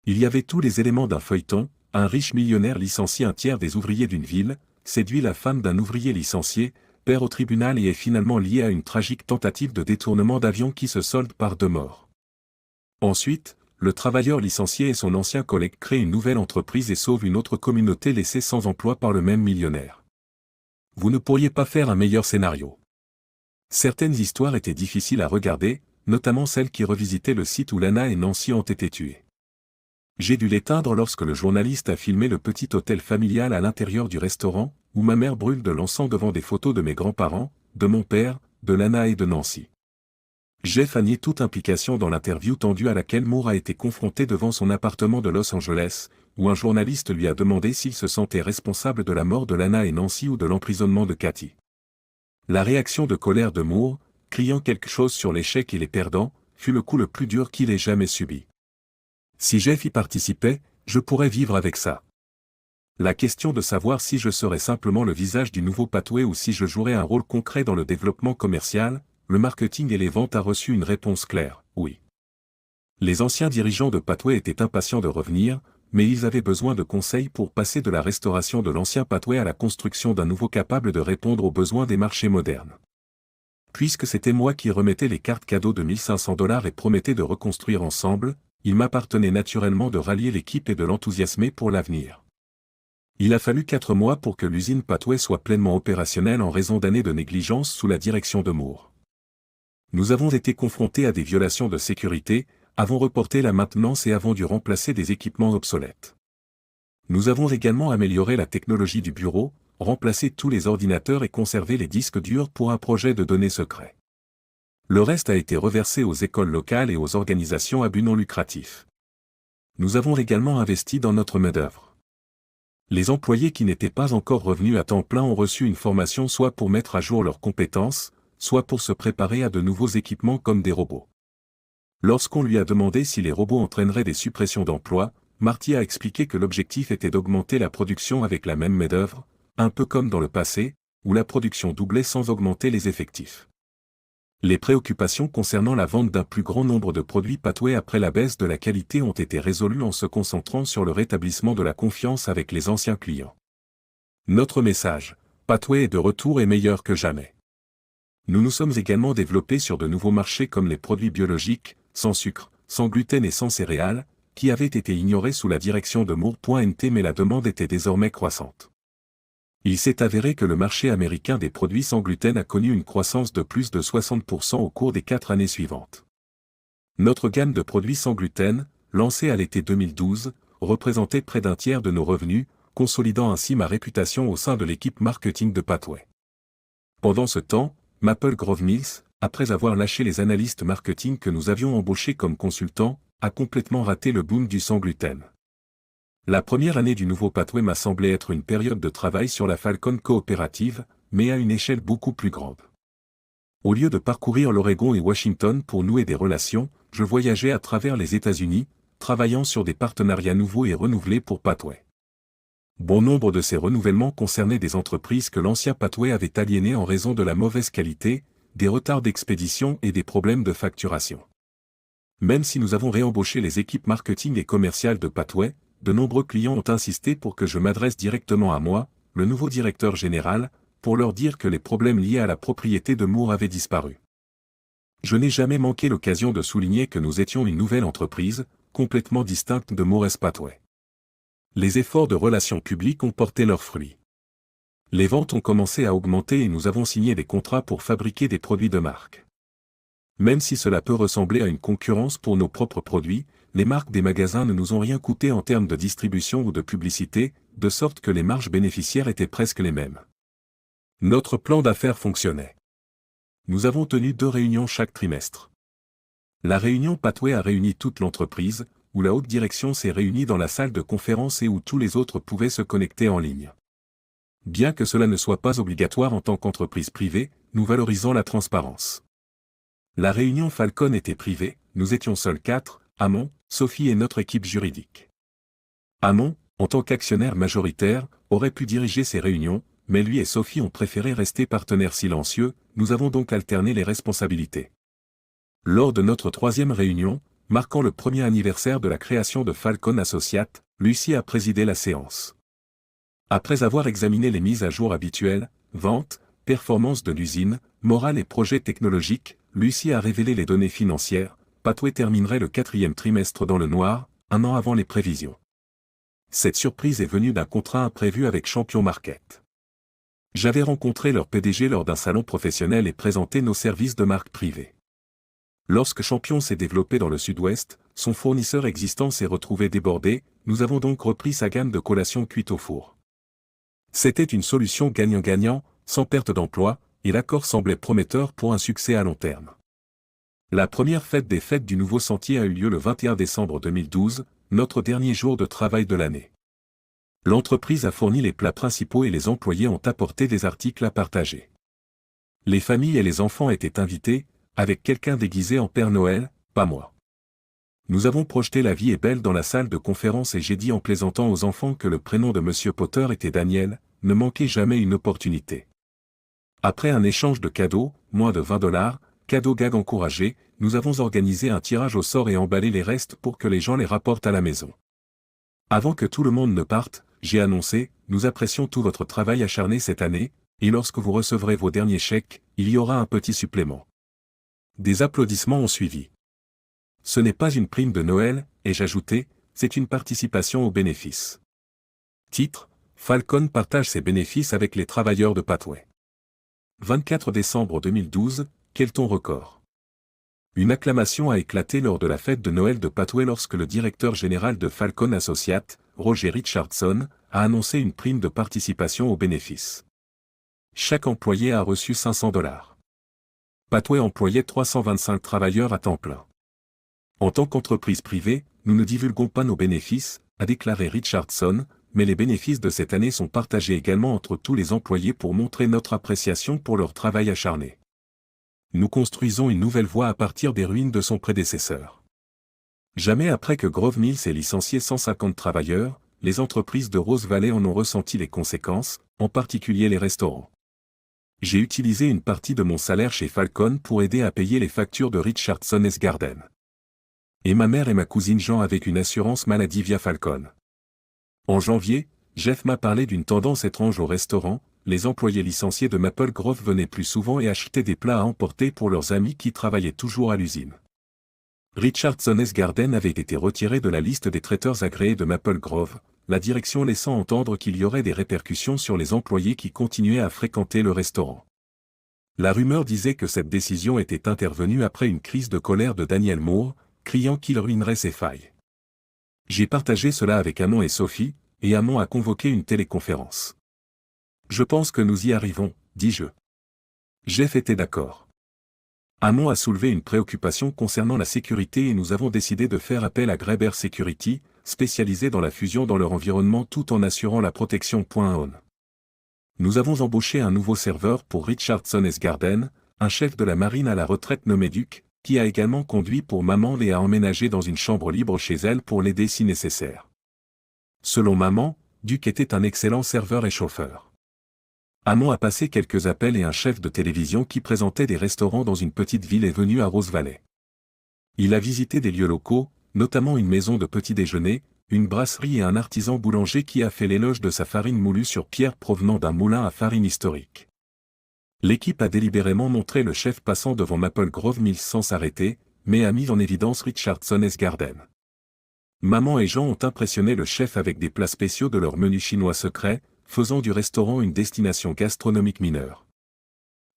Il y avait tous les éléments d'un feuilleton, un riche millionnaire licencie un tiers des ouvriers d'une ville, séduit la femme d'un ouvrier licencié, perd au tribunal et est finalement lié à une tragique tentative de détournement d'avion qui se solde par 2 morts. Ensuite, le travailleur licencié et son ancien collègue créent une nouvelle entreprise et sauvent une autre communauté laissée sans emploi par le même millionnaire. Vous ne pourriez pas faire un meilleur scénario. Certaines histoires étaient difficiles à regarder, notamment celles qui revisitaient le site où Lana et Nancy ont été tuées. J'ai dû l'éteindre lorsque le journaliste a filmé le petit hôtel familial à l'intérieur du restaurant, où ma mère brûle de l'encens devant des photos de mes grands-parents, de mon père, de Lana et de Nancy. Jeff a nié toute implication dans l'interview tendue à laquelle Moore a été confronté devant son appartement de Los Angeles, où un journaliste lui a demandé s'il se sentait responsable de la mort de Lana et Nancy ou de l'emprisonnement de Cathy. La réaction de colère de Moore, criant quelque chose sur l'échec et les perdants, fut le coup le plus dur qu'il ait jamais subi. Si Jeff y participait, je pourrais vivre avec ça. La question de savoir si je serais simplement le visage du nouveau Pathway ou si je jouerais un rôle concret dans le développement commercial, le marketing et les ventes a reçu une réponse claire, oui. Les anciens dirigeants de Pathway étaient impatients de revenir, mais ils avaient besoin de conseils pour passer de la restauration de l'ancien Pathway à la construction d'un nouveau capable de répondre aux besoins des marchés modernes. Puisque c'était moi qui remettais les cartes cadeaux de 1500 $ et promettais de reconstruire ensemble, il m'appartenait naturellement de rallier l'équipe et de l'enthousiasmer pour l'avenir. Il a fallu 4 mois pour que l'usine Pathway soit pleinement opérationnelle en raison d'années de négligence sous la direction de Moore. Nous avons été confrontés à des violations de sécurité, avons reporté la maintenance et avons dû remplacer des équipements obsolètes. Nous avons également amélioré la technologie du bureau, remplacé tous les ordinateurs et conservé les disques durs pour un projet de données secret. Le reste a été reversé aux écoles locales et aux organisations à but non lucratif. Nous avons également investi dans notre main-d'œuvre. Les employés qui n'étaient pas encore revenus à temps plein ont reçu une formation soit pour mettre à jour leurs compétences, soit pour se préparer à de nouveaux équipements comme des robots. Lorsqu'on lui a demandé si les robots entraîneraient des suppressions d'emplois, Marty a expliqué que l'objectif était d'augmenter la production avec la même main-d'œuvre, un peu comme dans le passé, où la production doublait sans augmenter les effectifs. Les préoccupations concernant la vente d'un plus grand nombre de produits Pathway après la baisse de la qualité ont été résolues en se concentrant sur le rétablissement de la confiance avec les anciens clients. Notre message, Pathway est de retour et meilleur que jamais. Nous nous sommes également développés sur de nouveaux marchés comme les produits biologiques, sans sucre, sans gluten et sans céréales, qui avaient été ignorés sous la direction de Moore.nt mais la demande était désormais croissante. Il s'est avéré que le marché américain des produits sans gluten a connu une croissance de plus de 60% au cours des 4 années suivantes. Notre gamme de produits sans gluten, lancée à l'été 2012, représentait près d'un tiers de nos revenus, consolidant ainsi ma réputation au sein de l'équipe marketing de Pathway. Pendant ce temps, Maple Grove Mills, après avoir lâché les analystes marketing que nous avions embauchés comme consultants, a complètement raté le boom du sans gluten. La première année du nouveau Pathway m'a semblé être une période de travail sur la Falcon coopérative, mais à une échelle beaucoup plus grande. Au lieu de parcourir l'Oregon et Washington pour nouer des relations, je voyageais à travers les États-Unis, travaillant sur des partenariats nouveaux et renouvelés pour Pathway. Bon nombre de ces renouvellements concernaient des entreprises que l'ancien Pathway avait aliénées en raison de la mauvaise qualité, des retards d'expédition et des problèmes de facturation. Même si nous avons réembauché les équipes marketing et commerciales de Pathway, de nombreux clients ont insisté pour que je m'adresse directement à moi, le nouveau directeur général, pour leur dire que les problèmes liés à la propriété de Moore avaient disparu. Je n'ai jamais manqué l'occasion de souligner que nous étions une nouvelle entreprise, complètement distincte de Moore & Pathway. Les efforts de relations publiques ont porté leurs fruits. Les ventes ont commencé à augmenter et nous avons signé des contrats pour fabriquer des produits de marque. Même si cela peut ressembler à une concurrence pour nos propres produits, les marques des magasins ne nous ont rien coûté en termes de distribution ou de publicité, de sorte que les marges bénéficiaires étaient presque les mêmes. Notre plan d'affaires fonctionnait. Nous avons tenu 2 réunions chaque trimestre. La réunion Pathway a réuni toute l'entreprise, où la haute direction s'est réunie dans la salle de conférence et où tous les autres pouvaient se connecter en ligne. Bien que cela ne soit pas obligatoire en tant qu'entreprise privée, nous valorisons la transparence. La réunion Falcon était privée, nous étions seuls 4, Amon, Sophie et notre équipe juridique. Amon, en tant qu'actionnaire majoritaire, aurait pu diriger ces réunions, mais lui et Sophie ont préféré rester partenaires silencieux, nous avons donc alterné les responsabilités. Lors de notre 3e réunion, marquant le 1er anniversaire de la création de Falcon Associates, Lucie a présidé la séance. Après avoir examiné les mises à jour habituelles, ventes, performance de l'usine, morale et projets technologiques, Lucie a révélé les données financières. Pathway terminerait le 4e trimestre dans le noir, un an avant les prévisions. Cette surprise est venue d'un contrat imprévu avec Champion Market. J'avais rencontré leur PDG lors d'un salon professionnel et présenté nos services de marque privée. Lorsque Champion s'est développé dans le sud-ouest, son fournisseur existant s'est retrouvé débordé, nous avons donc repris sa gamme de collations cuites au four. C'était une solution gagnant-gagnant, sans perte d'emploi, et l'accord semblait prometteur pour un succès à long terme. La première fête des fêtes du nouveau sentier a eu lieu le 21 décembre 2012, notre dernier jour de travail de l'année. L'entreprise a fourni les plats principaux et les employés ont apporté des articles à partager. Les familles et les enfants étaient invités, avec quelqu'un déguisé en Père Noël, pas moi. Nous avons projeté La vie est belle dans la salle de conférence et j'ai dit en plaisantant aux enfants que le prénom de Monsieur Potter était Daniel, ne manquez jamais une opportunité. Après un échange de cadeaux, moins de $20, cadeau gag encouragé, nous avons organisé un tirage au sort et emballé les restes pour que les gens les rapportent à la maison. Avant que tout le monde ne parte, j'ai annoncé, nous apprécions tout votre travail acharné cette année, et lorsque vous recevrez vos derniers chèques, il y aura un petit supplément. Des applaudissements ont suivi. Ce n'est pas une prime de Noël, ai-je ajouté, c'est une participation aux bénéfices. Titre, Falcon partage ses bénéfices avec les travailleurs de Pathway. 24 décembre 2012, quel ton record. Une acclamation a éclaté lors de la fête de Noël de Pathway lorsque le directeur général de Falcon Associates, Roger Richardson, a annoncé une prime de participation aux bénéfices. Chaque employé a reçu $500. Pathway employait 325 travailleurs à temps plein. En tant qu'entreprise privée, nous ne divulguons pas nos bénéfices, a déclaré Richardson, mais les bénéfices de cette année sont partagés également entre tous les employés pour montrer notre appréciation pour leur travail acharné. Nous construisons une nouvelle voie à partir des ruines de son prédécesseur. Jamais après que Grove Mills ait licencié 150 travailleurs, les entreprises de Rose Valley en ont ressenti les conséquences, en particulier les restaurants. J'ai utilisé une partie de mon salaire chez Falcon pour aider à payer les factures de Richardson S. Garden. Et ma mère et ma cousine Jean avec une assurance maladie via Falcon. En janvier, Jeff m'a parlé d'une tendance étrange au restaurant, les employés licenciés de Maple Grove venaient plus souvent et achetaient des plats à emporter pour leurs amis qui travaillaient toujours à l'usine. Richardson S. Garden avait été retiré de la liste des traiteurs agréés de Maple Grove, la direction laissant entendre qu'il y aurait des répercussions sur les employés qui continuaient à fréquenter le restaurant. La rumeur disait que cette décision était intervenue après une crise de colère de Daniel Moore, criant qu'il ruinerait ses failles. J'ai partagé cela avec Amon et Sophie, et Amon a convoqué une téléconférence. Je pense que nous y arrivons, dis-je. Jeff était d'accord. Amon a soulevé une préoccupation concernant la sécurité et nous avons décidé de faire appel à Graeber Security, spécialisé dans la fusion dans leur environnement tout en assurant la protection. On. Nous avons embauché un nouveau serveur pour Richardson S. Garden, un chef de la marine à la retraite nommé Duke, qui a également conduit pour maman et a emménagé dans une chambre libre chez elle pour l'aider si nécessaire. Selon maman, Duke était un excellent serveur et chauffeur. Amon a passé quelques appels et un chef de télévision qui présentait des restaurants dans une petite ville est venu à Rose Valley. Il a visité des lieux locaux, notamment une maison de petit déjeuner, une brasserie et un artisan boulanger qui a fait l'éloge de sa farine moulue sur pierre provenant d'un moulin à farine historique. L'équipe a délibérément montré le chef passant devant Maple Grove Mills sans s'arrêter, mais a mis en évidence Richardson S. Garden. Maman et Jean ont impressionné le chef avec des plats spéciaux de leur menu chinois secret, faisant du restaurant une destination gastronomique mineure.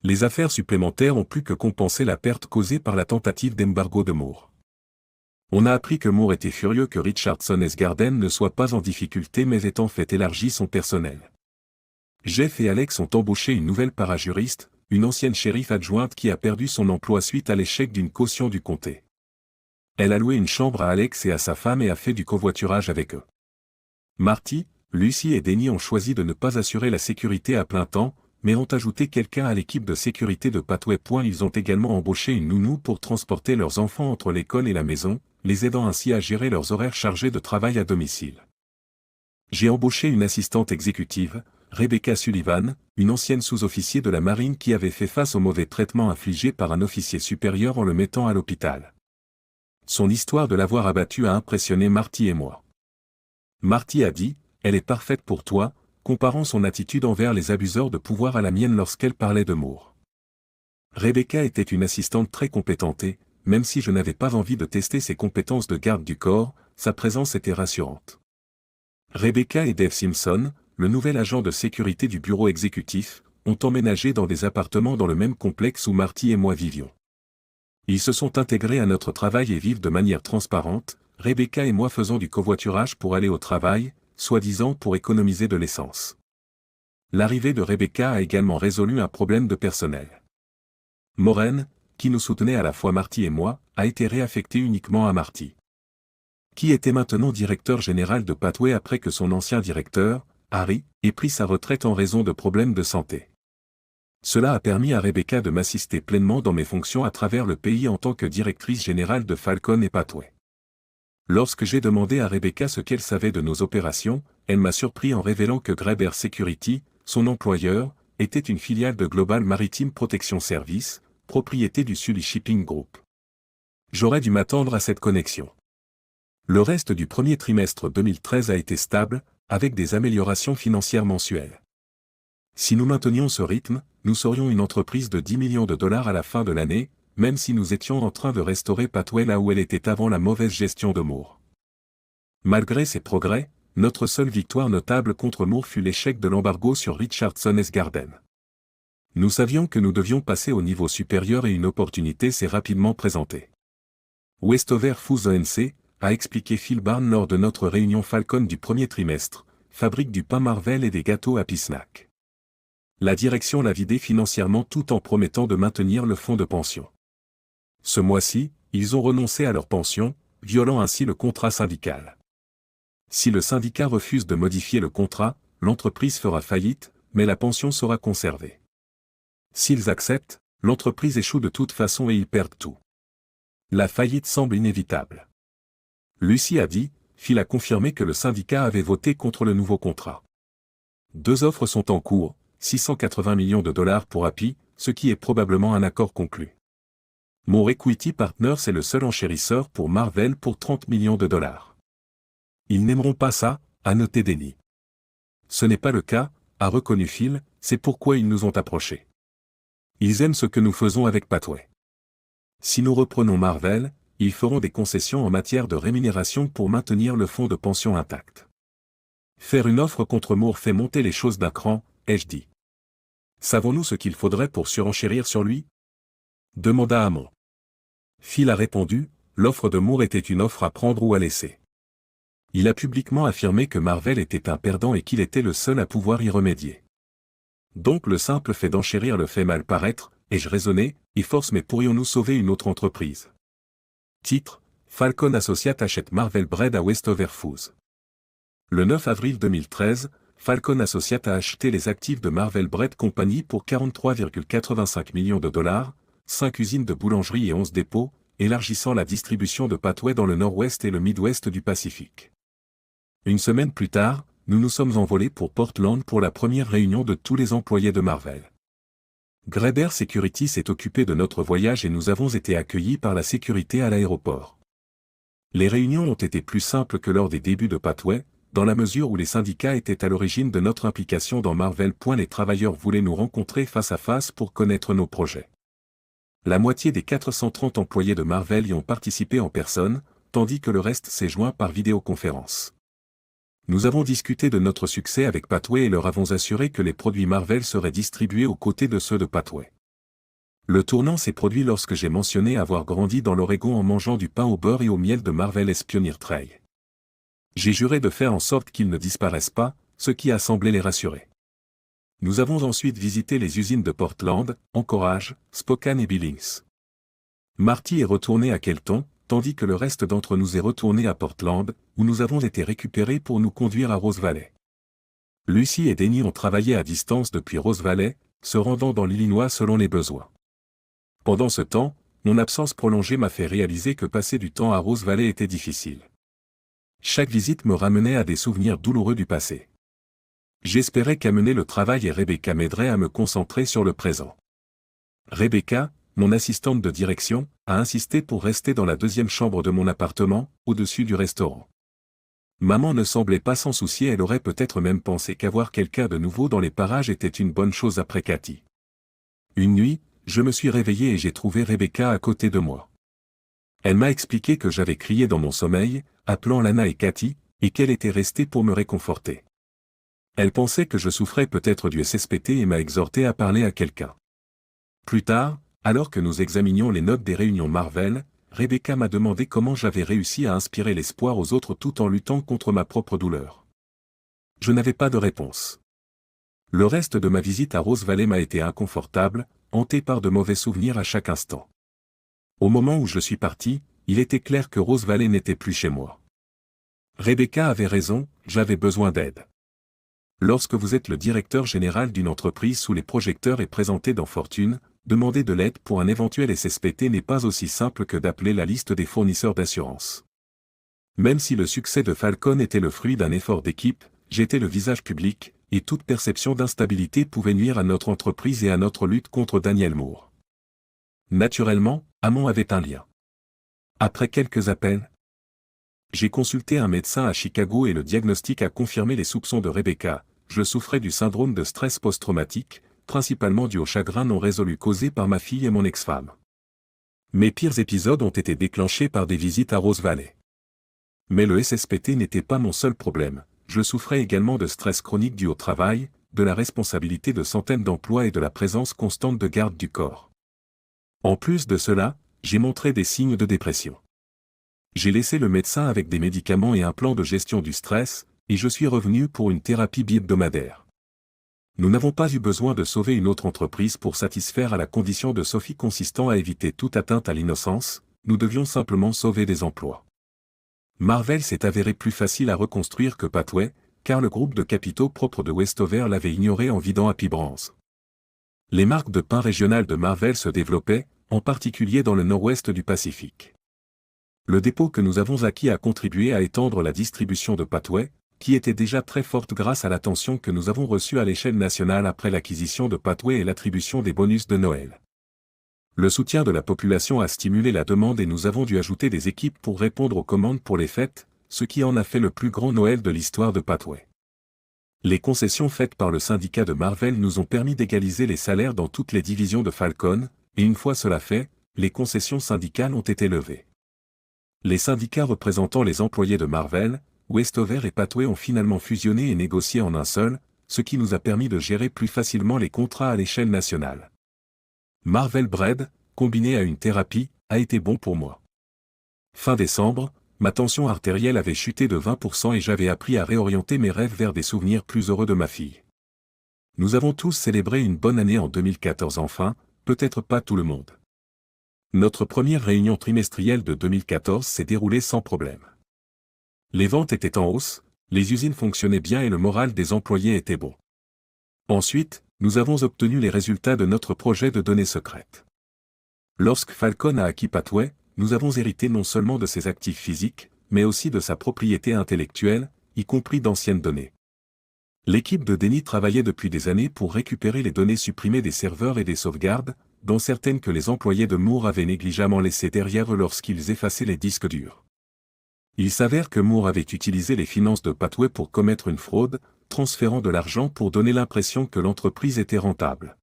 Les affaires supplémentaires ont plus que compensé la perte causée par la tentative d'embargo de Moore. On a appris que Moore était furieux que Richardson S. Garden ne soit pas en difficulté mais ait en fait élargi son personnel. Jeff et Alex ont embauché une nouvelle parajuriste, une ancienne shérif adjointe qui a perdu son emploi suite à l'échec d'une caution du comté. Elle a loué une chambre à Alex et à sa femme et a fait du covoiturage avec eux. Marty, Lucie et Denny ont choisi de ne pas assurer la sécurité à plein temps, mais ont ajouté quelqu'un à l'équipe de sécurité de Pathway. Ils ont également embauché une nounou pour transporter leurs enfants entre l'école et la maison, les aidant ainsi à gérer leurs horaires chargés de travail à domicile. J'ai embauché une assistante exécutive, Rebecca Sullivan, une ancienne sous-officier de la marine qui avait fait face au mauvais traitement infligé par un officier supérieur en le mettant à l'hôpital. Son histoire de l'avoir abattu a impressionné Marty et moi. Marty a dit, « Elle est parfaite pour toi, comparant son attitude envers les abuseurs de pouvoir à la mienne lorsqu'elle parlait de Moore. Rebecca était une assistante très compétente et, même si je n'avais pas envie de tester ses compétences de garde du corps, sa présence était rassurante. Rebecca et Dave Simpson, le nouvel agent de sécurité du bureau exécutif, ont emménagé dans des appartements dans le même complexe où Marty et moi vivions. Ils se sont intégrés à notre travail et vivent de manière transparente, Rebecca et moi faisons du covoiturage pour aller au travail, soi-disant pour économiser de l'essence. L'arrivée de Rebecca a également résolu un problème de personnel. Maureen, qui nous soutenait à la fois Marty et moi, a été réaffectée uniquement à Marty, qui était maintenant directeur général de Pathway après que son ancien directeur, Harry, ait pris sa retraite en raison de problèmes de santé. Cela a permis à Rebecca de m'assister pleinement dans mes fonctions à travers le pays en tant que directrice générale de Falcon et Pathway. Lorsque j'ai demandé à Rebecca ce qu'elle savait de nos opérations, elle m'a surpris en révélant que Graber Security, son employeur, était une filiale de Global Maritime Protection Service, propriété du Sully Shipping Group. J'aurais dû m'attendre à cette connexion. Le reste du premier trimestre 2013 a été stable, avec des améliorations financières mensuelles. Si nous maintenions ce rythme, nous serions une entreprise de 10 millions de dollars à la fin de l'année, même si nous étions en train de restaurer Pathway là où elle était avant la mauvaise gestion de Moore. Malgré ces progrès, notre seule victoire notable contre Moore fut l'échec de l'embargo sur Richardson S. Garden. Nous savions que nous devions passer au niveau supérieur et une opportunité s'est rapidement présentée. Westover Foods ONC, a expliqué Phil Barnes lors de notre réunion Falcon du premier trimestre, fabrique du pain Marvel et des gâteaux Happy Snack. La direction l'a vidé financièrement tout en promettant de maintenir le fonds de pension. Ce mois-ci, ils ont renoncé à leur pension, violant ainsi le contrat syndical. Si le syndicat refuse de modifier le contrat, l'entreprise fera faillite, mais la pension sera conservée. S'ils acceptent, l'entreprise échoue de toute façon et ils perdent tout. La faillite semble inévitable. Lucy a dit, Phil a confirmé que le syndicat avait voté contre le nouveau contrat. 2 offres sont en cours, 680 millions de dollars pour Happy, ce qui est probablement un accord conclu. Moore Equity Partners est le seul enchérisseur pour Marvel pour 30 millions de dollars. Ils n'aimeront pas ça, a noté Denny. Ce n'est pas le cas, a reconnu Phil, c'est pourquoi ils nous ont approchés. Ils aiment ce que nous faisons avec Pathway. Si nous reprenons Marvel, ils feront des concessions en matière de rémunération pour maintenir le fonds de pension intact. Faire une offre contre Moore fait monter les choses d'un cran, ai-je dit. Savons-nous ce qu'il faudrait pour surenchérir sur lui? Demanda Hamon. Phil a répondu, l'offre de Moore était une offre à prendre ou à laisser. Il a publiquement affirmé que Marvel était un perdant et qu'il était le seul à pouvoir y remédier. Donc le simple fait d'enchérir le fait mal paraître, ai-je raisonné, et force mais pourrions-nous sauver une autre entreprise? Titre, Falcon Associates achète Marvel Bread à Westover Foods. Le 9 avril 2013, Falcon Associates a acheté les actifs de Marvel Bread Company pour 43,85 millions de dollars, 5 usines de boulangerie et 11 dépôts, élargissant la distribution de Pathway dans le nord-ouest et le mid-ouest du Pacifique. Une semaine plus tard, nous nous sommes envolés pour Portland pour la première réunion de tous les employés de Marvel. Graber Security s'est occupé de notre voyage et nous avons été accueillis par la sécurité à l'aéroport. Les réunions ont été plus simples que lors des débuts de Pathway, dans la mesure où les syndicats étaient à l'origine de notre implication dans Marvel. Les travailleurs voulaient nous rencontrer face à face pour connaître nos projets. La moitié des 430 employés de Marvel y ont participé en personne, tandis que le reste s'est joint par vidéoconférence. Nous avons discuté de notre succès avec Pathway et leur avons assuré que les produits Marvel seraient distribués aux côtés de ceux de Pathway. Le tournant s'est produit lorsque j'ai mentionné avoir grandi dans l'Oregon en mangeant du pain au beurre et au miel de Marvel Pioneer Trail. J'ai juré de faire en sorte qu'ils ne disparaissent pas, ce qui a semblé les rassurer. Nous avons ensuite visité les usines de Portland, Anchorage, Spokane et Billings. Marty est retourné à Kelton, tandis que le reste d'entre nous est retourné à Portland, où nous avons été récupérés pour nous conduire à Rose Valley. Lucy et Denny ont travaillé à distance depuis Rose Valley, se rendant dans l'Illinois selon les besoins. Pendant ce temps, mon absence prolongée m'a fait réaliser que passer du temps à Rose Valley était difficile. Chaque visite me ramenait à des souvenirs douloureux du passé. J'espérais qu'amener le travail et Rebecca m'aiderait à me concentrer sur le présent. Rebecca, mon assistante de direction, a insisté pour rester dans la deuxième chambre de mon appartement, au-dessus du restaurant. Maman ne semblait pas s'en soucier, elle aurait peut-être même pensé qu'avoir quelqu'un de nouveau dans les parages était une bonne chose après Cathy. Une nuit, je me suis réveillé et j'ai trouvé Rebecca à côté de moi. Elle m'a expliqué que j'avais crié dans mon sommeil, appelant Lana et Cathy, et qu'elle était restée pour me réconforter. Elle pensait que je souffrais peut-être du SSPT et m'a exhorté à parler à quelqu'un. Plus tard, alors que nous examinions les notes des réunions Marvel, Rebecca m'a demandé comment j'avais réussi à inspirer l'espoir aux autres tout en luttant contre ma propre douleur. Je n'avais pas de réponse. Le reste de ma visite à Rose Valley m'a été inconfortable, hanté par de mauvais souvenirs à chaque instant. Au moment où je suis parti, il était clair que Rose Valley n'était plus chez moi. Rebecca avait raison, j'avais besoin d'aide. Lorsque vous êtes le directeur général d'une entreprise sous les projecteurs et présenté dans Fortune, demander de l'aide pour un éventuel SSPT n'est pas aussi simple que d'appeler la liste des fournisseurs d'assurance. Même si le succès de Falcon était le fruit d'un effort d'équipe, j'étais le visage public, et toute perception d'instabilité pouvait nuire à notre entreprise et à notre lutte contre Daniel Moore. Naturellement, Amon avait un lien. Après quelques appels, j'ai consulté un médecin à Chicago et le diagnostic a confirmé les soupçons de Rebecca. Je souffrais du syndrome de stress post-traumatique, principalement dû au chagrin non résolu causé par ma fille et mon ex-femme. Mes pires épisodes ont été déclenchés par des visites à Rose Valley. Mais le SSPT n'était pas mon seul problème, je souffrais également de stress chronique dû au travail, de la responsabilité de centaines d'emplois et de la présence constante de gardes du corps. En plus de cela, j'ai montré des signes de dépression. J'ai laissé le médecin avec des médicaments et un plan de gestion du stress, et je suis revenu pour une thérapie bi-hebdomadaire. Nous n'avons pas eu besoin de sauver une autre entreprise pour satisfaire à la condition de Sophie consistant à éviter toute atteinte à l'innocence, nous devions simplement sauver des emplois. Marvel s'est avéré plus facile à reconstruire que Pathway, car le groupe de capitaux propre de Westover l'avait ignoré en vidant Happy Brands. Les marques de pain régionales de Marvel se développaient, en particulier dans le nord-ouest du Pacifique. Le dépôt que nous avons acquis a contribué à étendre la distribution de Pathway, qui était déjà très forte grâce à l'attention que nous avons reçue à l'échelle nationale après l'acquisition de Pathway et l'attribution des bonus de Noël. Le soutien de la population a stimulé la demande et nous avons dû ajouter des équipes pour répondre aux commandes pour les fêtes, ce qui en a fait le plus grand Noël de l'histoire de Pathway. Les concessions faites par le syndicat de Marvel nous ont permis d'égaliser les salaires dans toutes les divisions de Falcon, et une fois cela fait, les concessions syndicales ont été levées. Les syndicats représentant les employés de Marvel, Westover et Pathway ont finalement fusionné et négocié en un seul, ce qui nous a permis de gérer plus facilement les contrats à l'échelle nationale. Marvel Bread, combiné à une thérapie, a été bon pour moi. Fin décembre, ma tension artérielle avait chuté de 20% et j'avais appris à réorienter mes rêves vers des souvenirs plus heureux de ma fille. Nous avons tous célébré une bonne année en 2014 enfin, peut-être pas tout le monde. Notre première réunion trimestrielle de 2014 s'est déroulée sans problème. Les ventes étaient en hausse, les usines fonctionnaient bien et le moral des employés était bon. Ensuite, nous avons obtenu les résultats de notre projet de données secrètes. Lorsque Falcon a acquis Pathway, nous avons hérité non seulement de ses actifs physiques, mais aussi de sa propriété intellectuelle, y compris d'anciennes données. L'équipe de Denny travaillait depuis des années pour récupérer les données supprimées des serveurs et des sauvegardes, dont certaines que les employés de Moore avaient négligemment laissées derrière eux lorsqu'ils effaçaient les disques durs. Il s'avère que Moore avait utilisé les finances de Pathway pour commettre une fraude, transférant de l'argent pour donner l'impression que l'entreprise était rentable.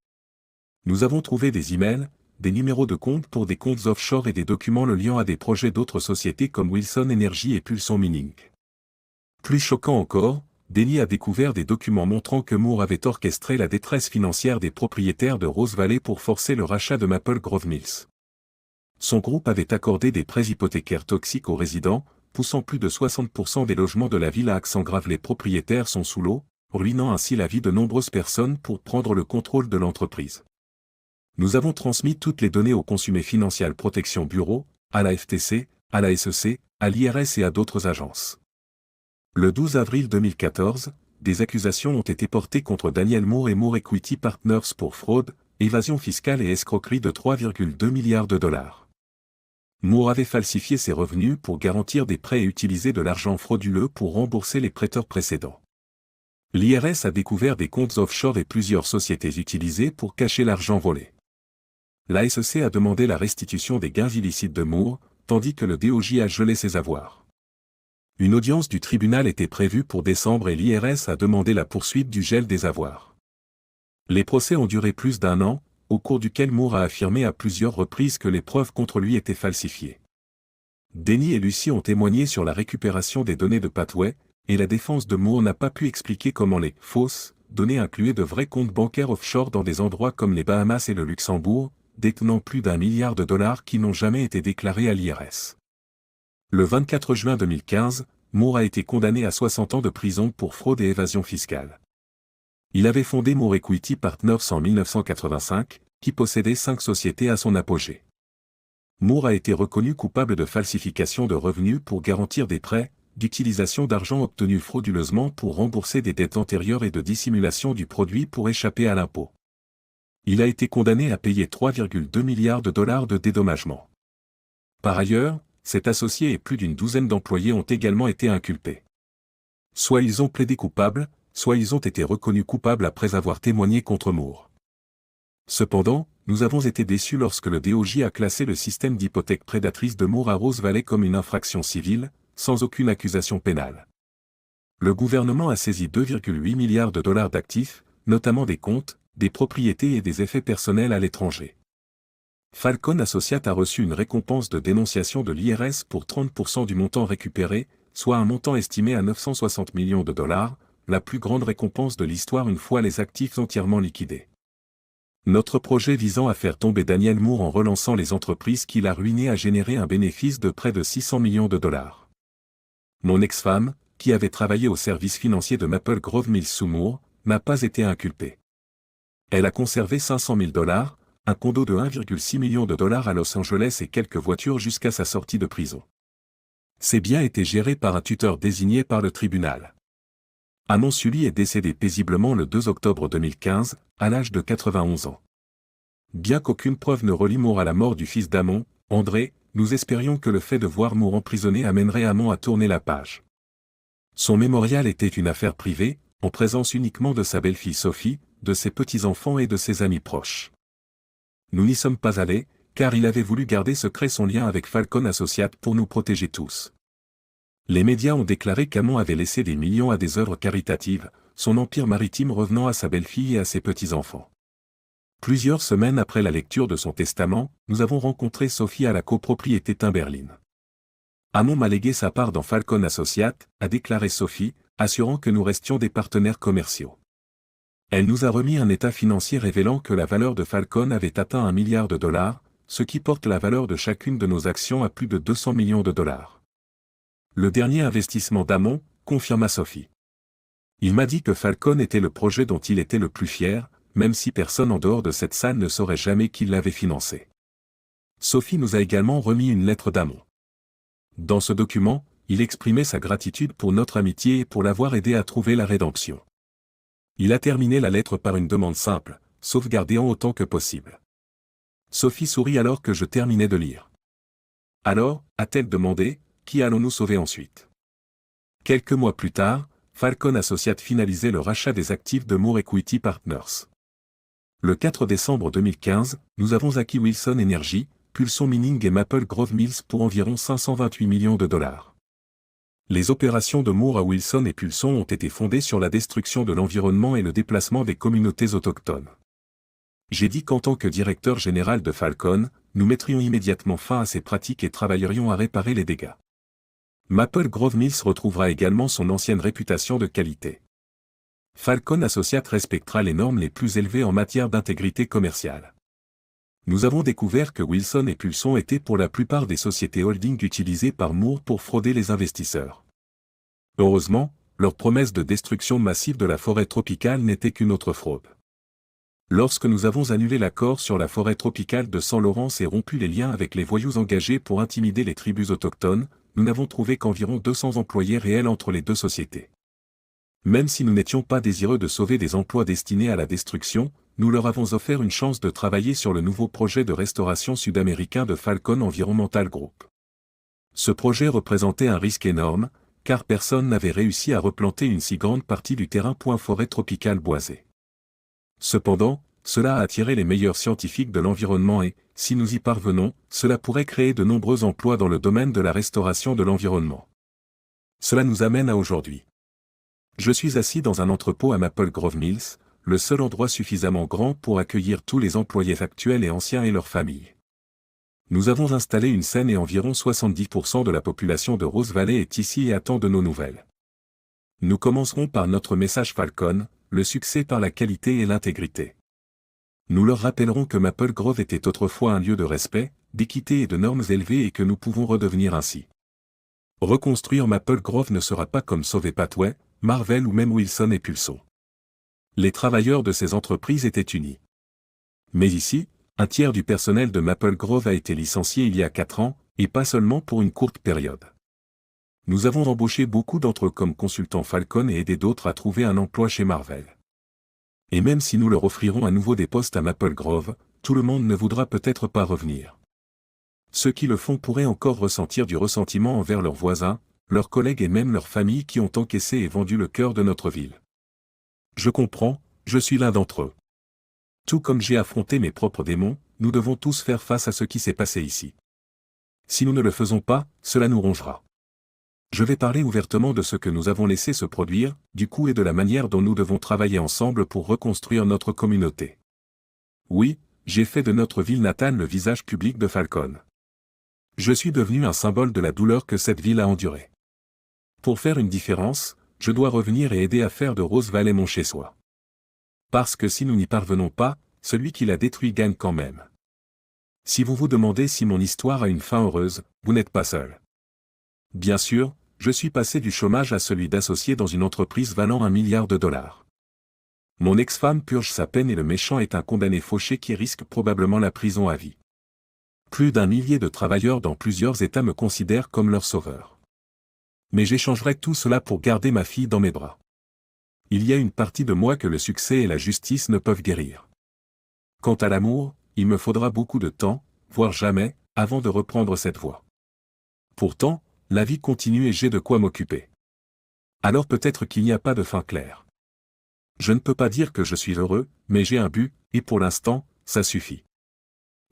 Nous avons trouvé des emails, des numéros de compte pour des comptes offshore et des documents le liant à des projets d'autres sociétés comme Wilson Energy et Pulson Mining. Plus choquant encore, Denny a découvert des documents montrant que Moore avait orchestré la détresse financière des propriétaires de Rose Valley pour forcer le rachat de Maple Grove Mills. Son groupe avait accordé des prêts hypothécaires toxiques aux résidents, poussant plus de 60% des logements de la ville à accent grave. Les propriétaires sont sous l'eau, ruinant ainsi la vie de nombreuses personnes pour prendre le contrôle de l'entreprise. Nous avons transmis toutes les données au Consumer Financial Protection Bureau, à la FTC, à la SEC, à l'IRS et à d'autres agences. Le 12 avril 2014, des accusations ont été portées contre Daniel Moore et Moore Equity Partners pour fraude, évasion fiscale et escroquerie de 3,2 milliards de dollars. Moore avait falsifié ses revenus pour garantir des prêts et utilisé de l'argent frauduleux pour rembourser les prêteurs précédents. L'IRS a découvert des comptes offshore et plusieurs sociétés utilisées pour cacher l'argent volé. La SEC a demandé la restitution des gains illicites de Moore, tandis que le DOJ a gelé ses avoirs. Une audience du tribunal était prévue pour décembre et l'IRS a demandé la poursuite du gel des avoirs. Les procès ont duré plus d'1 an, au cours duquel Moore a affirmé à plusieurs reprises que les preuves contre lui étaient falsifiées. Denny et Lucy ont témoigné sur la récupération des données de Pathway, et la défense de Moore n'a pas pu expliquer comment les fausses données incluaient de vrais comptes bancaires offshore dans des endroits comme les Bahamas et le Luxembourg, détenant plus d'1 milliard de dollars qui n'ont jamais été déclarés à l'IRS. Le 24 juin 2015, Moore a été condamné à 60 ans de prison pour fraude et évasion fiscale. Il avait fondé Moore Equity Partners en 1985, qui possédait 5 sociétés à son apogée. Moore a été reconnu coupable de falsification de revenus pour garantir des prêts, d'utilisation d'argent obtenu frauduleusement pour rembourser des dettes antérieures et de dissimulation du produit pour échapper à l'impôt. Il a été condamné à payer 3,2 milliards de dollars de dédommagement. Par ailleurs, cet associé et plus d'une douzaine d'employés ont également été inculpés. Soit ils ont plaidé coupables, soit ils ont été reconnus coupables après avoir témoigné contre Moore. Cependant, nous avons été déçus lorsque le DOJ a classé le système d'hypothèque prédatrice de Moore à Rose Valley comme une infraction civile, sans aucune accusation pénale. Le gouvernement a saisi 2,8 milliards de dollars d'actifs, notamment des comptes, des propriétés et des effets personnels à l'étranger. Falcon Associates a reçu une récompense de dénonciation de l'IRS pour 30% du montant récupéré, soit un montant estimé à 960 millions de dollars, la plus grande récompense de l'histoire une fois les actifs entièrement liquidés. Notre projet visant à faire tomber Daniel Moore en relançant les entreprises qu'il a ruinées a généré un bénéfice de près de 600 millions de dollars. Mon ex-femme, qui avait travaillé au service financier de Maple Grove Mills sous Moore, n'a pas été inculpée. Elle a conservé 500 000 dollars, un condo de 1,6 million de dollars à Los Angeles et quelques voitures jusqu'à sa sortie de prison. Ces biens étaient gérés par un tuteur désigné par le tribunal. Amon Sully est décédé paisiblement le 2 octobre 2015, à l'âge de 91 ans. Bien qu'aucune preuve ne relie Moore à la mort du fils d'Amon, André, nous espérions que le fait de voir Moore emprisonné amènerait Amon à tourner la page. Son mémorial était une affaire privée, en présence uniquement de sa belle-fille Sophie, de ses petits-enfants et de ses amis proches. Nous n'y sommes pas allés, car il avait voulu garder secret son lien avec Falcon Associates pour nous protéger tous. Les médias ont déclaré qu'Amon avait laissé des millions à des œuvres caritatives, son empire maritime revenant à sa belle-fille et à ses petits-enfants. Plusieurs semaines après la lecture de son testament, nous avons rencontré Sophie à la copropriété Timberline. Amon m'a légué sa part dans Falcon Associates, a déclaré Sophie, assurant que nous restions des partenaires commerciaux. Elle nous a remis un état financier révélant que la valeur de Falcon avait atteint 1 milliard de dollars, ce qui porte la valeur de chacune de nos actions à plus de 200 millions de dollars. Le dernier investissement d'Amon, confirma Sophie. Il m'a dit que Falcon était le projet dont il était le plus fier, même si personne en dehors de cette salle ne saurait jamais qu'il l'avait financé. Sophie nous a également remis une lettre d'Amon. Dans ce document, il exprimait sa gratitude pour notre amitié et pour l'avoir aidé à trouver la rédemption. Il a terminé la lettre par une demande simple, sauvegardant autant que possible. Sophie sourit alors que je terminais de lire. Alors, a-t-elle demandé, qui allons-nous sauver ensuite? Quelques mois plus tard, Falcon Associates finalisait le rachat des actifs de Moore Equity Partners. Le 4 décembre 2015, nous avons acquis Wilson Energy, Pulson Mining et Maple Grove Mills pour environ 528 millions de dollars. Les opérations de Moore à Wilson et Pulson ont été fondées sur la destruction de l'environnement et le déplacement des communautés autochtones. J'ai dit qu'en tant que directeur général de Falcon, nous mettrions immédiatement fin à ces pratiques et travaillerions à réparer les dégâts. Maple Grove Mills retrouvera également son ancienne réputation de qualité. Falcon Associates respectera les normes les plus élevées en matière d'intégrité commerciale. Nous avons découvert que Wilson et Pulson étaient pour la plupart des sociétés holding utilisées par Moore pour frauder les investisseurs. Heureusement, leur promesse de destruction massive de la forêt tropicale n'était qu'une autre fraude. Lorsque nous avons annulé l'accord sur la forêt tropicale de Saint-Laurent et rompu les liens avec les voyous engagés pour intimider les tribus autochtones, nous n'avons trouvé qu'environ 200 employés réels entre les deux sociétés. Même si nous n'étions pas désireux de sauver des emplois destinés à la destruction, nous leur avons offert une chance de travailler sur le nouveau projet de restauration sud-américain de Falcon Environmental Group. Ce projet représentait un risque énorme, car personne n'avait réussi à replanter une si grande partie du terrain. Forêt tropicale boisée. Cependant, cela a attiré les meilleurs scientifiques de l'environnement et, si nous y parvenons, cela pourrait créer de nombreux emplois dans le domaine de la restauration de l'environnement. Cela nous amène à aujourd'hui. Je suis assis dans un entrepôt à Maple Grove Mills, le seul endroit suffisamment grand pour accueillir tous les employés actuels et anciens et leurs familles. Nous avons installé une scène et environ 70% de la population de Rose Valley est ici et attend de nos nouvelles. Nous commencerons par notre message Falcon, le succès par la qualité et l'intégrité. Nous leur rappellerons que Maple Grove était autrefois un lieu de respect, d'équité et de normes élevées et que nous pouvons redevenir ainsi. Reconstruire Maple Grove ne sera pas comme sauver Patway, Marvel ou même Wilson et Pulso. Les travailleurs de ces entreprises étaient unis. Mais ici, un tiers du personnel de Maple Grove a été licencié il y a 4 ans, et pas seulement pour une courte période. Nous avons embauché beaucoup d'entre eux comme consultants Falcon et aidé d'autres à trouver un emploi chez Marvel. Et même si nous leur offrirons à nouveau des postes à Maple Grove, tout le monde ne voudra peut-être pas revenir. Ceux qui le font pourraient encore ressentir du ressentiment envers leurs voisins, leurs collègues et même leurs familles qui ont encaissé et vendu le cœur de notre ville. Je comprends, je suis l'un d'entre eux. Tout comme j'ai affronté mes propres démons, nous devons tous faire face à ce qui s'est passé ici. Si nous ne le faisons pas, cela nous rongera. Je vais parler ouvertement de ce que nous avons laissé se produire, du coup et de la manière dont nous devons travailler ensemble pour reconstruire notre communauté. Oui, j'ai fait de notre ville natale le visage public de Falcon. Je suis devenu un symbole de la douleur que cette ville a endurée. Pour faire une différence, je dois revenir et aider à faire de Rose Valley mon chez-soi. Parce que si nous n'y parvenons pas, celui qui l'a détruit gagne quand même. Si vous vous demandez si mon histoire a une fin heureuse, vous n'êtes pas seul. Bien sûr, je suis passé du chômage à celui d'associé dans une entreprise valant $1 milliard. Mon ex-femme purge sa peine et le méchant est un condamné fauché qui risque probablement la prison à vie. Plus d'1 millier de travailleurs dans plusieurs États me considèrent comme leur sauveur. Mais j'échangerai tout cela pour garder ma fille dans mes bras. Il y a une partie de moi que le succès et la justice ne peuvent guérir. Quant à l'amour, il me faudra beaucoup de temps, voire jamais, avant de reprendre cette voie. Pourtant, la vie continue et j'ai de quoi m'occuper. Alors peut-être qu'il n'y a pas de fin claire. Je ne peux pas dire que je suis heureux, mais j'ai un but, et pour l'instant, ça suffit.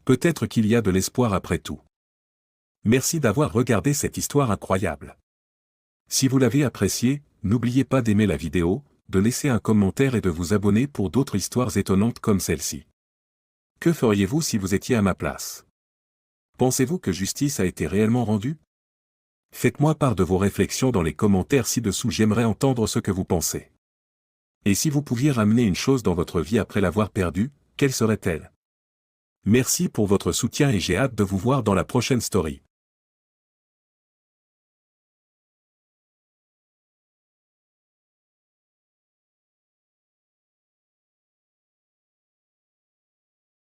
Peut-être qu'il y a de l'espoir après tout. Merci d'avoir regardé cette histoire incroyable. Si vous l'avez appréciée, n'oubliez pas d'aimer la vidéo, de laisser un commentaire et de vous abonner pour d'autres histoires étonnantes comme celle-ci. Que feriez-vous si vous étiez à ma place? Pensez-vous que justice a été réellement rendue? Faites-moi part de vos réflexions dans les commentaires ci-dessous, j'aimerais entendre ce que vous pensez. Et si vous pouviez ramener une chose dans votre vie après l'avoir perdue, quelle serait-elle? Merci pour votre soutien et j'ai hâte de vous voir dans la prochaine story.